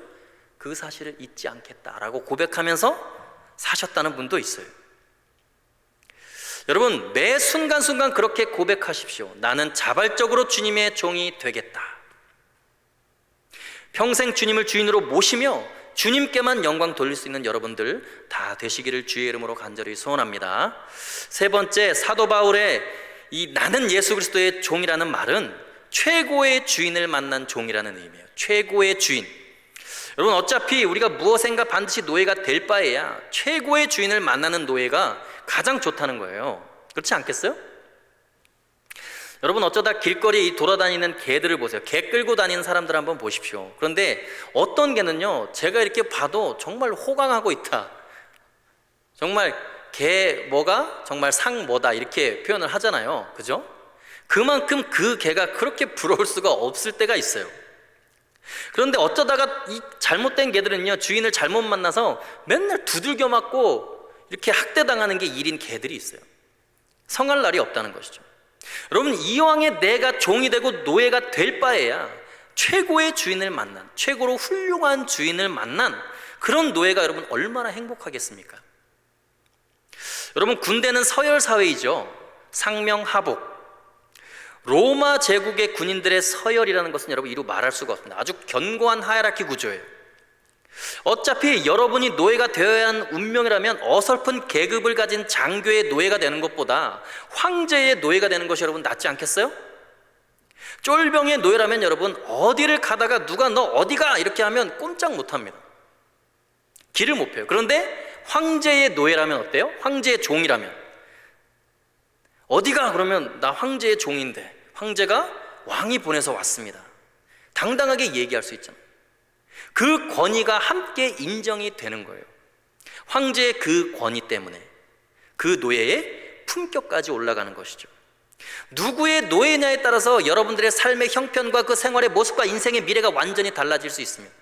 그 사실을 잊지 않겠다라고 고백하면서 사셨다는 분도 있어요. 여러분, 매 순간순간 그렇게 고백하십시오. 나는 자발적으로 주님의 종이 되겠다. 평생 주님을 주인으로 모시며 주님께만 영광 돌릴 수 있는 여러분들 다 되시기를 주의 이름으로 간절히 소원합니다. 세 번째, 사도 바울의 이 나는 예수 그리스도의 종이라는 말은 최고의 주인을 만난 종이라는 의미예요. 최고의 주인. 여러분, 어차피 우리가 무엇인가 반드시 노예가 될 바에야 최고의 주인을 만나는 노예가 가장 좋다는 거예요. 그렇지 않겠어요? 여러분, 어쩌다 길거리에 돌아다니는 개들을 보세요. 개 끌고 다니는 사람들 한번 보십시오. 그런데 어떤 개는요, 제가 이렇게 봐도 정말 호강하고 있다. 정말 개 뭐가 정말 상 뭐다 이렇게 표현을 하잖아요. 그죠? 그만큼 그 개가 그렇게 부러울 수가 없을 때가 있어요. 그런데 어쩌다가 이 잘못된 개들은요, 주인을 잘못 만나서 맨날 두들겨 맞고 이렇게 학대당하는 게 일인 개들이 있어요. 성할 날이 없다는 것이죠. 여러분, 이왕에 내가 종이 되고 노예가 될 바에야 최고의 주인을 만난, 최고로 훌륭한 주인을 만난 그런 노예가 여러분 얼마나 행복하겠습니까? 여러분, 군대는 서열 사회이죠. 상명하복. 로마 제국의 군인들의 서열이라는 것은 여러분 이루 말할 수가 없습니다. 아주 견고한 하이라키 구조예요. 어차피 여러분이 노예가 되어야 하는 운명이라면 어설픈 계급을 가진 장교의 노예가 되는 것보다 황제의 노예가 되는 것이 여러분 낫지 않겠어요? 쫄병의 노예라면 여러분 어디를 가다가 누가 너 어디가 이렇게 하면 꼼짝 못합니다. 길을 못 펴요. 그런데 황제의 노예라면 어때요? 황제의 종이라면 어디가? 그러면 나 황제의 종인데 황제가 왕이 보내서 왔습니다. 당당하게 얘기할 수 있잖아요. 그 권위가 함께 인정이 되는 거예요. 황제의 그 권위 때문에 그 노예의 품격까지 올라가는 것이죠. 누구의 노예냐에 따라서 여러분들의 삶의 형편과 그 생활의 모습과 인생의 미래가 완전히 달라질 수 있습니다.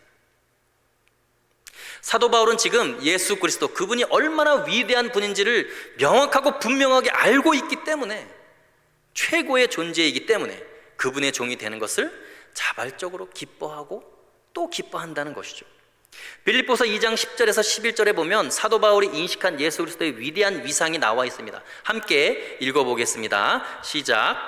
사도 바울은 지금 예수 그리스도 그분이 얼마나 위대한 분인지를 명확하고 분명하게 알고 있기 때문에 최고의 존재이기 때문에 그분의 종이 되는 것을 자발적으로 기뻐하고 또 기뻐한다는 것이죠. 빌립보서 2장 10절에서 11절에 보면 사도 바울이 인식한 예수 그리스도의 위대한 위상이 나와 있습니다. 함께 읽어보겠습니다. 시작.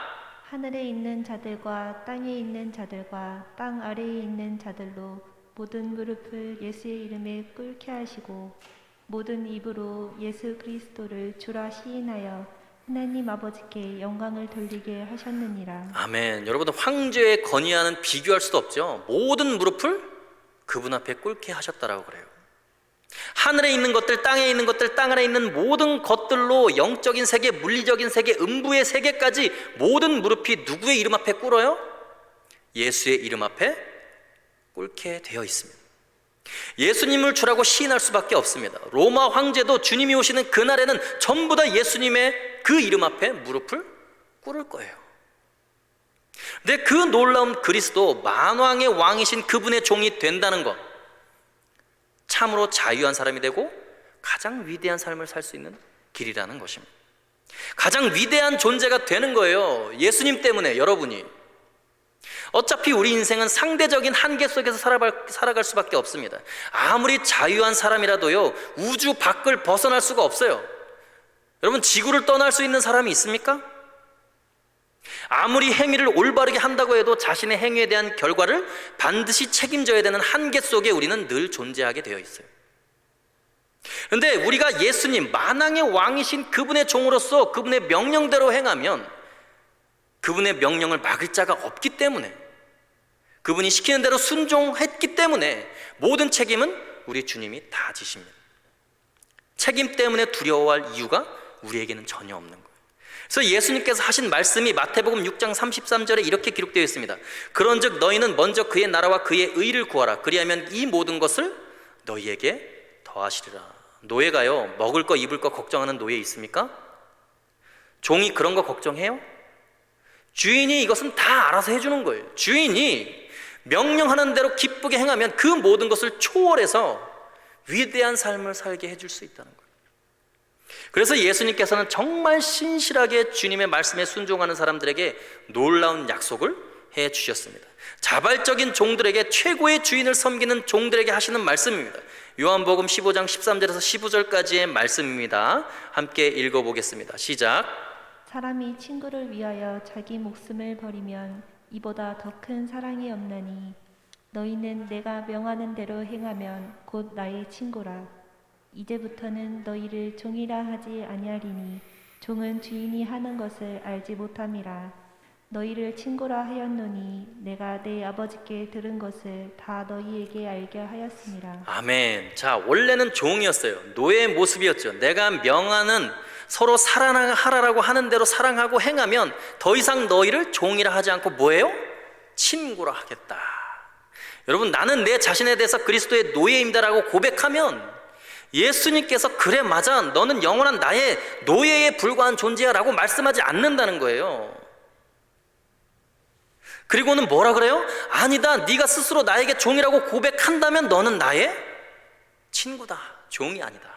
하늘에 있는 자들과 땅에 있는 자들과 땅 아래에 있는 자들로 모든 무릎을 예수의 이름에 꿇게 하시고 모든 입으로 예수 그리스도를 주라 시인하여 하나님 아버지께 영광을 돌리게 하셨느니라. 아멘. 여러분들 황제의 권위와는 비교할 수도 없죠. 모든 무릎을 그분 앞에 꿇게 하셨다라고 그래요. 하늘에 있는 것들, 땅에 있는 것들, 땅 아래 있는 모든 것들로 영적인 세계, 물리적인 세계, 음부의 세계까지 모든 무릎이 누구의 이름 앞에 꿇어요? 예수의 이름 앞에 꿇게 되어 있습니다. 예수님을 주라고 시인할 수밖에 없습니다. 로마 황제도 주님이 오시는 그날에는 전부 다 예수님의 그 이름 앞에 무릎을 꿇을 거예요. 근데 그 놀라운 그리스도 만왕의 왕이신 그분의 종이 된다는 것, 참으로 자유한 사람이 되고 가장 위대한 삶을 살 수 있는 길이라는 것입니다. 가장 위대한 존재가 되는 거예요. 예수님 때문에 여러분이. 어차피 우리 인생은 상대적인 한계 속에서 살아갈 수밖에 없습니다. 아무리 자유한 사람이라도요, 우주 밖을 벗어날 수가 없어요. 여러분, 지구를 떠날 수 있는 사람이 있습니까? 아무리 행위를 올바르게 한다고 해도 자신의 행위에 대한 결과를 반드시 책임져야 되는 한계 속에 우리는 늘 존재하게 되어 있어요. 그런데 우리가 예수님, 만왕의 왕이신 그분의 종으로서 그분의 명령대로 행하면 그분의 명령을 막을 자가 없기 때문에, 그분이 시키는 대로 순종했기 때문에 모든 책임은 우리 주님이 다 지십니다. 책임 때문에 두려워할 이유가 우리에게는 전혀 없는 거예요. 그래서 예수님께서 하신 말씀이 마태복음 6장 33절에 이렇게 기록되어 있습니다. 그런즉 너희는 먼저 그의 나라와 그의 의를 구하라. 그리하면 이 모든 것을 너희에게 더하시리라. 노예가요, 먹을 거 입을 거 걱정하는 노예 있습니까? 종이 그런 거 걱정해요? 주인이 이것은 다 알아서 해주는 거예요. 주인이 명령하는 대로 기쁘게 행하면 그 모든 것을 초월해서 위대한 삶을 살게 해줄 수 있다는 거예요. 그래서 예수님께서는 정말 신실하게 주님의 말씀에 순종하는 사람들에게 놀라운 약속을 해 주셨습니다. 자발적인 종들에게, 최고의 주인을 섬기는 종들에게 하시는 말씀입니다. 요한복음 15장 13절에서 15절까지의 말씀입니다. 함께 읽어보겠습니다. 시작. 사람이 친구를 위하여 자기 목숨을 버리면 이보다 더 큰 사랑이 없나니 너희는 내가 명하는 대로 행하면 곧 나의 친구라. 이제부터는 너희를 종이라 하지 아니하리니 종은 주인이 하는 것을 알지 못함이라. 너희를 친구라 하였노니 내가 내 아버지께 들은 것을 다 너희에게 알게 하였습니다. 아멘. 자, 원래는 종이었어요. 노예의 모습이었죠. 내가 명하는, 서로 사랑하라고 하는 대로 사랑하고 행하면 더 이상 너희를 종이라 하지 않고 뭐예요? 친구라 하겠다. 여러분, 나는 내 자신에 대해서 그리스도의 노예입니다라고 고백하면 예수님께서 그래 맞아, 너는 영원한 나의 노예에 불과한 존재야 라고 말씀하지 않는다는 거예요. 그리고는 뭐라 그래요? 아니다, 네가 스스로 나에게 종이라고 고백한다면 너는 나의 친구다, 종이 아니다.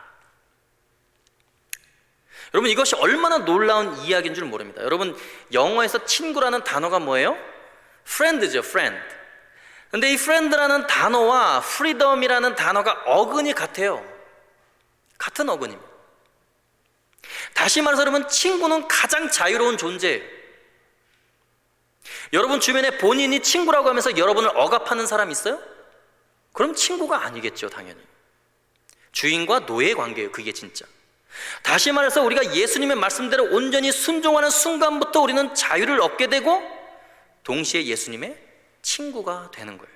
여러분, 이것이 얼마나 놀라운 이야기인 줄 모릅니다. 여러분, 영어에서 친구라는 단어가 뭐예요? friend죠, friend. 근데 이 friend라는 단어와 freedom이라는 단어가 어근이 같아요. 같은 어근입니다. 다시 말해서 여러분, 친구는 가장 자유로운 존재예요. 여러분 주변에 본인이 친구라고 하면서 여러분을 억압하는 사람 있어요? 그럼 친구가 아니겠죠, 당연히. 주인과 노예의 관계예요, 그게 진짜. 다시 말해서 우리가 예수님의 말씀대로 온전히 순종하는 순간부터 우리는 자유를 얻게 되고 동시에 예수님의 친구가 되는 거예요.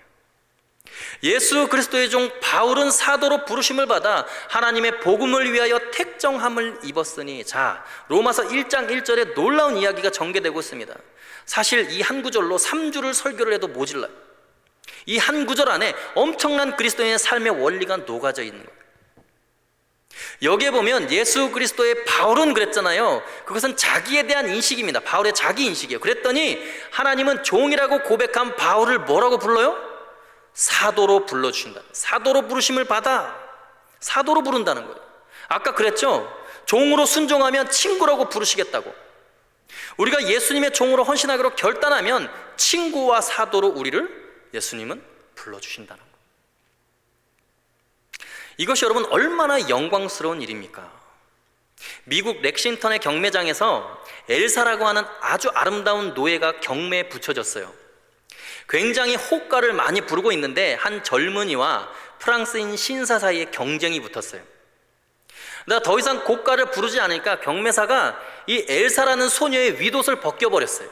예수 그리스도의 종 바울은 사도로 부르심을 받아 하나님의 복음을 위하여 택정함을 입었으니, 자, 로마서 1장 1절에 놀라운 이야기가 전개되고 있습니다. 사실 이 한 구절로 3주를 설교를 해도 모질라요. 이 한 구절 안에 엄청난 그리스도인의 삶의 원리가 녹아져 있는 거예요. 여기에 보면 예수 그리스도의 바울은 그랬잖아요. 그것은 자기에 대한 인식입니다. 바울의 자기 인식이에요. 그랬더니 하나님은 종이라고 고백한 바울을 뭐라고 불러요? 사도로 불러주신다. 사도로 부르심을 받아 사도로 부른다는 거예요. 아까 그랬죠? 종으로 순종하면 친구라고 부르시겠다고. 우리가 예수님의 종으로 헌신하기로 결단하면 친구와 사도로 우리를 예수님은 불러주신다는 거예요. 이것이 여러분 얼마나 영광스러운 일입니까? 미국 렉싱턴의 경매장에서 엘사라고 하는 아주 아름다운 노예가 경매에 붙여졌어요. 굉장히 호가를 많이 부르고 있는데 한 젊은이와 프랑스인 신사 사이에 경쟁이 붙었어요. 내가 더 이상 고가를 부르지 않으니까 경매사가 이 엘사라는 소녀의 윗옷을 벗겨버렸어요.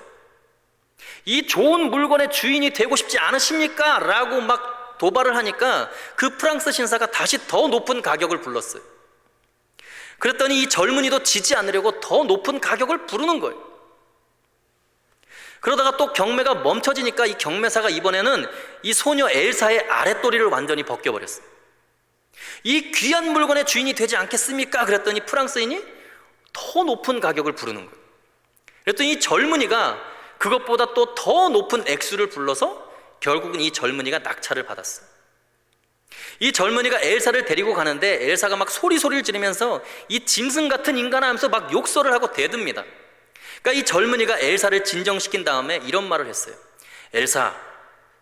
이 좋은 물건의 주인이 되고 싶지 않으십니까? 라고 막 도발을 하니까 그 프랑스 신사가 다시 더 높은 가격을 불렀어요. 그랬더니 이 젊은이도 지지 않으려고 더 높은 가격을 부르는 거예요. 그러다가 또 경매가 멈춰지니까 이 경매사가 이번에는 이 소녀 엘사의 아랫도리를 완전히 벗겨버렸어요. 이 귀한 물건의 주인이 되지 않겠습니까? 그랬더니 프랑스인이 더 높은 가격을 부르는 거예요. 그랬더니 이 젊은이가 그것보다 또 더 높은 액수를 불러서 결국은 이 젊은이가 낙찰을 받았어요. 이 젊은이가 엘사를 데리고 가는데 엘사가 막 소리를 지르면서 이 짐승 같은 인간아 하면서 막 욕설을 하고 대듭니다. 그러니까 이 젊은이가 엘사를 진정시킨 다음에 이런 말을 했어요. 엘사,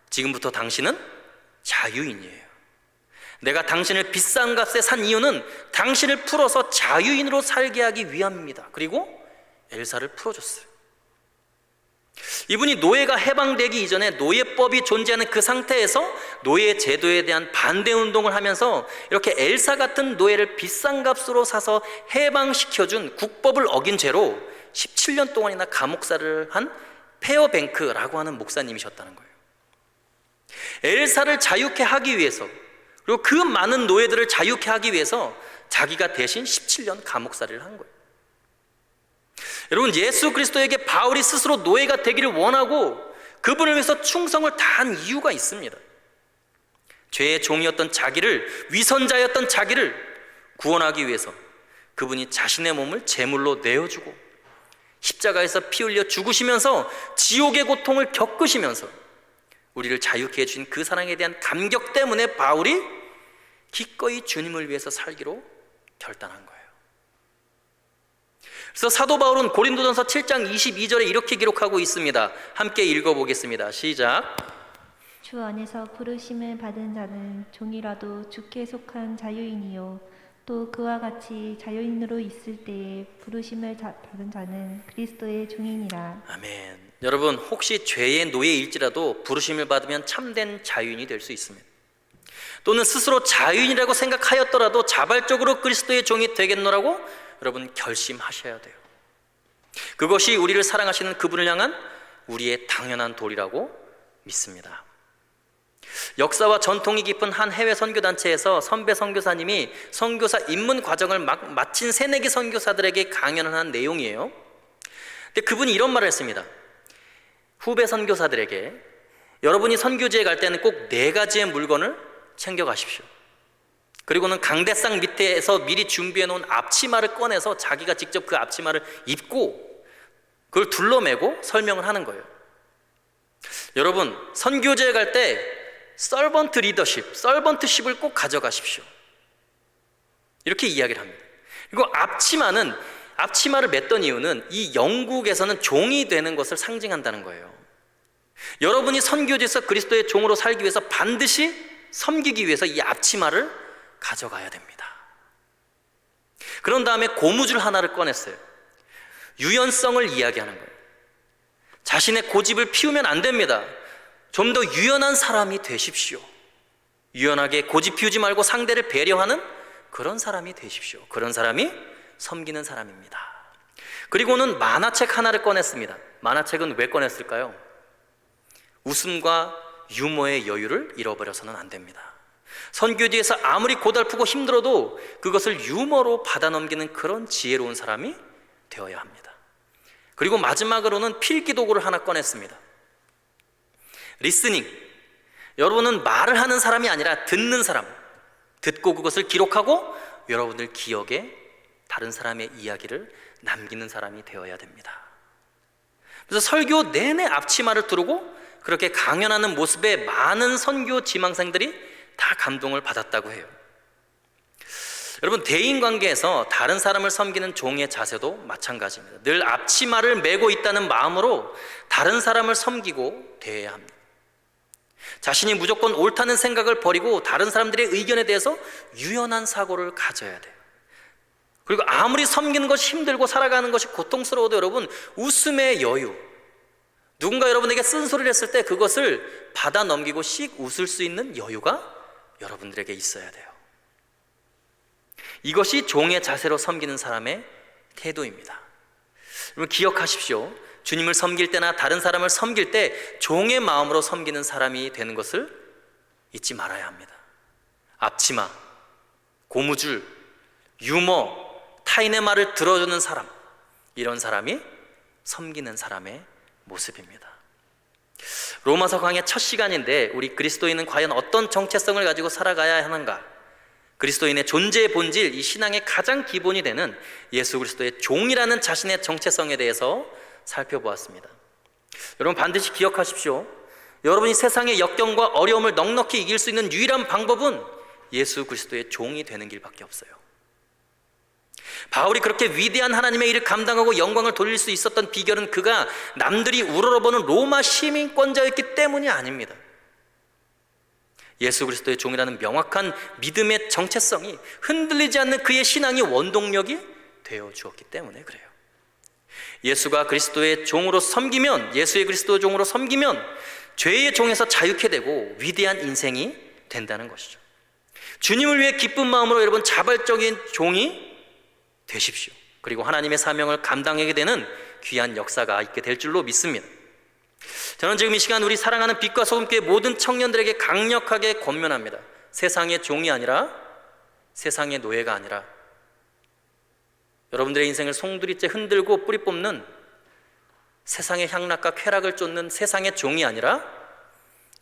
지금부터 당신은 자유인이에요. 내가 당신을 비싼 값에 산 이유는 당신을 풀어서 자유인으로 살게 하기 위함입니다. 그리고 엘사를 풀어줬어요. 이분이 노예가 해방되기 이전에 노예법이 존재하는 그 상태에서 노예 제도에 대한 반대 운동을 하면서 이렇게 엘사 같은 노예를 비싼 값으로 사서 해방시켜준 국법을 어긴 죄로 17년 동안이나 감옥살이를 한 페어뱅크라고 하는 목사님이셨다는 거예요. 엘사를 자유케 하기 위해서, 그리고 그 많은 노예들을 자유케 하기 위해서 자기가 대신 17년 감옥살이를 한 거예요. 여러분, 예수 그리스도에게 바울이 스스로 노예가 되기를 원하고 그분을 위해서 충성을 다한 이유가 있습니다. 죄의 종이었던 자기를, 위선자였던 자기를 구원하기 위해서 그분이 자신의 몸을 제물로 내어주고 십자가에서 피 흘려 죽으시면서 지옥의 고통을 겪으시면서 우리를 자유케 해주신 그 사랑에 대한 감격 때문에 바울이 기꺼이 주님을 위해서 살기로 결단한 거예요. 그래서 사도 바울은 고린도전서 7장 22절에 이렇게 기록하고 있습니다. 함께 읽어보겠습니다. 시작. 주 안에서 부르심을 받은 자는 종이라도 주께 속한 자유인이요 또 그와 같이 자유인으로 있을 때에 부르심을 받은 자는 그리스도의 종이니라. 아멘. 여러분, 혹시 죄의 노예일지라도 부르심을 받으면 참된 자유인이 될 수 있습니다. 또는 스스로 자유인이라고 생각하였더라도 자발적으로 그리스도의 종이 되겠노라고 여러분 결심하셔야 돼요. 그것이 우리를 사랑하시는 그분을 향한 우리의 당연한 도리라고 믿습니다. 역사와 전통이 깊은 한 해외 선교단체에서 선배 선교사님이 선교사 입문 과정을 마친 새내기 선교사들에게 강연을 한 내용이에요. 근데 그분이 이런 말을 했습니다. 후배 선교사들에게 여러분이 선교지에 갈 때는 꼭 4가지의 물건을 챙겨가십시오. 그리고는 강대상 밑에서 미리 준비해 놓은 앞치마를 꺼내서 자기가 직접 그 앞치마를 입고 그걸 둘러매고 설명을 하는 거예요. 여러분, 선교지에 갈 때 서번트 리더십, 서번트십을 꼭 가져가십시오. 이렇게 이야기를 합니다. 그리고 앞치마를 맸던 이유는 이 영국에서는 종이 되는 것을 상징한다는 거예요. 여러분이 선교지에서 그리스도의 종으로 살기 위해서 반드시 섬기기 위해서 이 앞치마를 가져가야 됩니다. 그런 다음에 고무줄 하나를 꺼냈어요. 유연성을 이야기하는 거예요. 자신의 고집을 피우면 안 됩니다. 좀 더 유연한 사람이 되십시오. 유연하게 고집 피우지 말고 상대를 배려하는 그런 사람이 되십시오. 그런 사람이 섬기는 사람입니다. 그리고는 만화책 하나를 꺼냈습니다. 만화책은 왜 꺼냈을까요? 웃음과 유머의 여유를 잃어버려서는 안 됩니다. 선교지에서 아무리 고달프고 힘들어도 그것을 유머로 받아넘기는 그런 지혜로운 사람이 되어야 합니다. 그리고 마지막으로는 필기도구를 하나 꺼냈습니다. 리스닝. 여러분은 말을 하는 사람이 아니라 듣는 사람, 듣고 그것을 기록하고 여러분들 기억에 다른 사람의 이야기를 남기는 사람이 되어야 됩니다. 그래서 설교 내내 앞치마를 두르고 그렇게 강연하는 모습에 많은 선교 지망생들이 다 감동을 받았다고 해요. 여러분, 대인관계에서 다른 사람을 섬기는 종의 자세도 마찬가지입니다. 늘 앞치마를 메고 있다는 마음으로 다른 사람을 섬기고 대해야 합니다. 자신이 무조건 옳다는 생각을 버리고 다른 사람들의 의견에 대해서 유연한 사고를 가져야 돼요. 그리고 아무리 섬기는 것이 힘들고 살아가는 것이 고통스러워도 여러분, 웃음의 여유, 누군가 여러분에게 쓴소리를 했을 때 그것을 받아 넘기고 씩 웃을 수 있는 여유가 여러분들에게 있어야 돼요. 이것이 종의 자세로 섬기는 사람의 태도입니다. 여러분, 기억하십시오. 주님을 섬길 때나 다른 사람을 섬길 때 종의 마음으로 섬기는 사람이 되는 것을 잊지 말아야 합니다. 앞치마, 고무줄, 유머, 타인의 말을 들어주는 사람, 이런 사람이 섬기는 사람의 모습입니다. 로마서 강의 첫 시간인데 우리 그리스도인은 과연 어떤 정체성을 가지고 살아가야 하는가? 그리스도인의 존재의 본질, 이 신앙의 가장 기본이 되는 예수 그리스도의 종이라는 자신의 정체성에 대해서 살펴보았습니다. 여러분, 반드시 기억하십시오. 여러분이 세상의 역경과 어려움을 넉넉히 이길 수 있는 유일한 방법은 예수 그리스도의 종이 되는 길밖에 없어요. 바울이 그렇게 위대한 하나님의 일을 감당하고 영광을 돌릴 수 있었던 비결은 그가 남들이 우러러보는 로마 시민권자였기 때문이 아닙니다. 예수 그리스도의 종이라는 명확한 믿음의 정체성이 흔들리지 않는 그의 신앙이 원동력이 되어 주었기 때문에 그래요. 예수가 그리스도의 종으로 섬기면, 예수의 그리스도 종으로 섬기면 죄의 종에서 자유케 되고 위대한 인생이 된다는 것이죠. 주님을 위해 기쁜 마음으로 여러분 자발적인 종이 되십시오. 그리고 하나님의 사명을 감당하게 되는 귀한 역사가 있게 될 줄로 믿습니다. 저는 지금 이 시간 우리 사랑하는 빛과 소금교회 모든 청년들에게 강력하게 권면합니다. 세상의 종이 아니라, 세상의 노예가 아니라, 여러분들의 인생을 송두리째 흔들고 뿌리 뽑는 세상의 향락과 쾌락을 쫓는 세상의 종이 아니라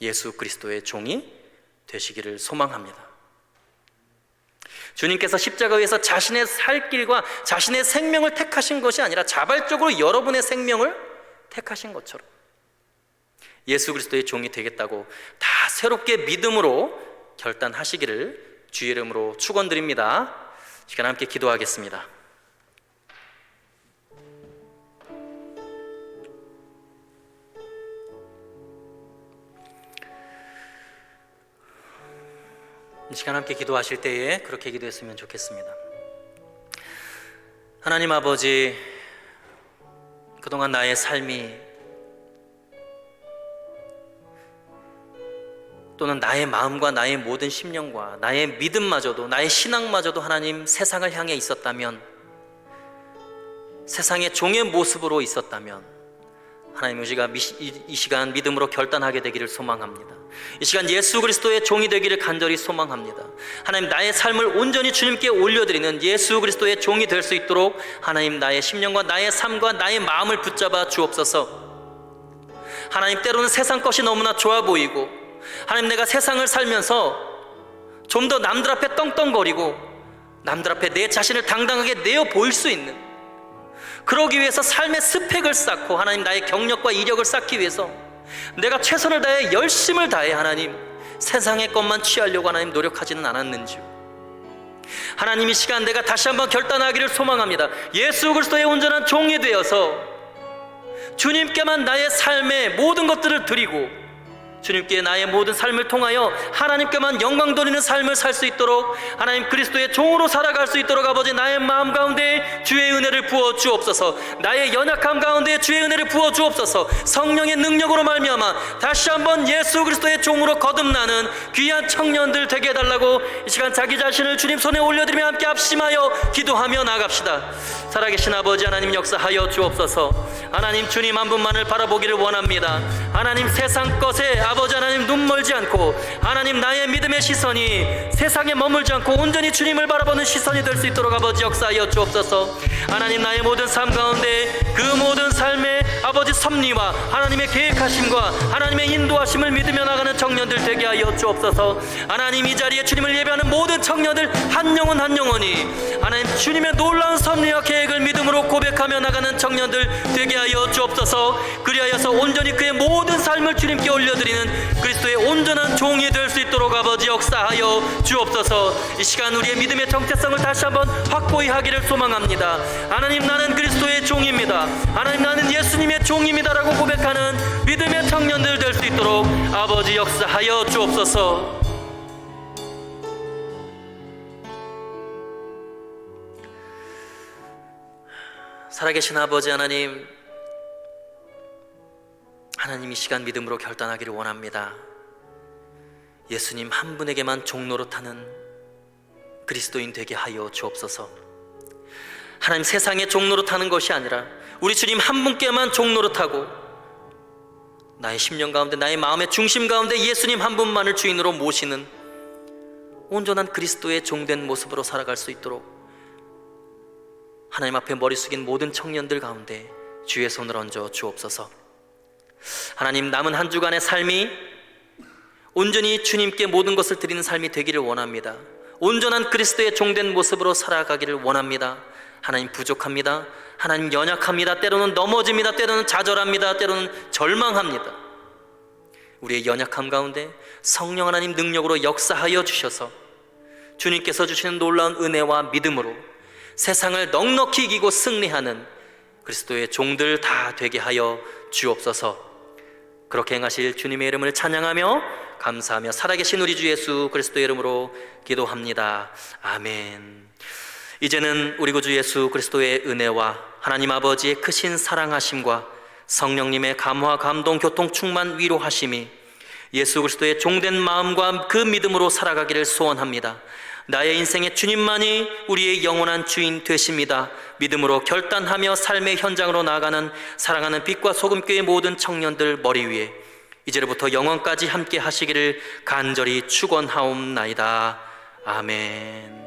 예수 그리스도의 종이 되시기를 소망합니다. 주님께서 십자가에서 자신의 살 길과 자신의 생명을 택하신 것이 아니라 자발적으로 여러분의 생명을 택하신 것처럼 예수 그리스도의 종이 되겠다고 다 새롭게 믿음으로 결단하시기를 주의 이름으로 축원드립니다. 시간 함께 기도하겠습니다. 이 시간 함께 기도하실 때에 그렇게 기도했으면 좋겠습니다. 하나님 아버지, 그동안 나의 삶이 또는 나의 마음과 나의 모든 심령과 나의 믿음마저도, 나의 신앙마저도 하나님 세상을 향해 있었다면, 세상의 종의 모습으로 있었다면 하나님 우리가 이 시간 믿음으로 결단하게 되기를 소망합니다. 이 시간 예수 그리스도의 종이 되기를 간절히 소망합니다. 하나님 나의 삶을 온전히 주님께 올려드리는 예수 그리스도의 종이 될 수 있도록 하나님 나의 심령과 나의 삶과 나의 마음을 붙잡아 주옵소서. 하나님 때로는 세상 것이 너무나 좋아 보이고, 하나님 내가 세상을 살면서 좀 더 남들 앞에 떵떵거리고 남들 앞에 내 자신을 당당하게 내어 보일 수 있는, 그러기 위해서 삶의 스펙을 쌓고 하나님 나의 경력과 이력을 쌓기 위해서 내가 최선을 다해 열심을 다해 하나님 세상의 것만 취하려고 하나님 노력하지는 않았는지, 하나님 이 시간 내가 다시 한번 결단하기를 소망합니다. 예수 그리스도의 온전한 종이 되어서 주님께만 나의 삶의 모든 것들을 드리고 주님께 나의 모든 삶을 통하여 하나님께만 영광 돌리는 삶을 살 수 있도록 하나님 그리스도의 종으로 살아갈 수 있도록 아버지 나의 마음 가운데 주의 은혜를 부어 주옵소서. 나의 연약함 가운데 주의 은혜를 부어 주옵소서. 성령의 능력으로 말미암아 다시 한번 예수 그리스도의 종으로 거듭나는 귀한 청년들 되게 해달라고 이 시간 자기 자신을 주님 손에 올려드리며 함께 합심하여 기도하며 나갑시다. 살아계신 아버지 하나님 역사하여 주옵소서. 하나님 주님 한 분만을 바라보기를 원합니다. 하나님 세상 것에 아버지 하나님 눈 멀지 않고 하나님 나의 믿음의 시선이 세상에 머물지 않고 온전히 주님을 바라보는 시선이 될 수 있도록 아버지 역사하여 주옵소서. 하나님 나의 모든 삶 가운데 그 모든 삶의 아버지 섭리와 하나님의 계획하심과 하나님의 인도하심을 믿으며 나가는 청년들 되게 하여 주옵소서. 하나님 이 자리에 주님을 예배하는 모든 청년들 한 영혼 한 영혼이 하나님 주님의 놀라운 섭리와 계획을 믿음으로 고백하며 나가는 청년들 되게 하여 주옵소서. 그리하여서 온전히 그의 모든 삶을 주님께 올려드리는 그리스도의 온전한 종이 될 수 있도록 아버지 역사하여 주옵소서. 이 시간 우리의 믿음의 정체성을 다시 한번 확고히 하기를 소망합니다. 하나님 나는 그리스도의 종입니다. 하나님 나는 예수님의 종입니다 라고 고백하는 믿음의 청년들 될 수 있도록 아버지 역사하여 주옵소서. 살아계신 아버지 하나님, 하나님 이 시간 믿음으로 결단하기를 원합니다. 예수님 한 분에게만 종노릇하는 그리스도인 되게 하여 주옵소서. 하나님 세상에 종노릇하는 것이 아니라 우리 주님 한 분께만 종노릇하고 나의 심령 가운데 나의 마음의 중심 가운데 예수님 한 분만을 주인으로 모시는 온전한 그리스도의 종된 모습으로 살아갈 수 있도록 하나님 앞에 머리 숙인 모든 청년들 가운데 주의 손을 얹어 주옵소서. 하나님 남은 한 주간의 삶이 온전히 주님께 모든 것을 드리는 삶이 되기를 원합니다. 온전한 그리스도의 종된 모습으로 살아가기를 원합니다. 하나님 부족합니다. 하나님 연약합니다. 때로는 넘어집니다. 때로는 좌절합니다. 때로는 절망합니다. 우리의 연약함 가운데 성령 하나님 능력으로 역사하여 주셔서 주님께서 주시는 놀라운 은혜와 믿음으로 세상을 넉넉히 이기고 승리하는 그리스도의 종들 다 되게 하여 주옵소서. 그렇게 행하실 주님의 이름을 찬양하며 감사하며 살아계신 우리 주 예수 그리스도의 이름으로 기도합니다. 아멘. 이제는 우리 구주 예수 그리스도의 은혜와 하나님 아버지의 크신 사랑하심과 성령님의 감화, 감동, 교통, 충만, 위로하심이 예수 그리스도의 종된 마음과 그 믿음으로 살아가기를 소원합니다. 나의 인생의 주님만이 우리의 영원한 주인 되십니다. 믿음으로 결단하며 삶의 현장으로 나아가는 사랑하는 빛과 소금교의 모든 청년들 머리 위에 이제로부터 영원까지 함께 하시기를 간절히 축원하옵나이다. 아멘.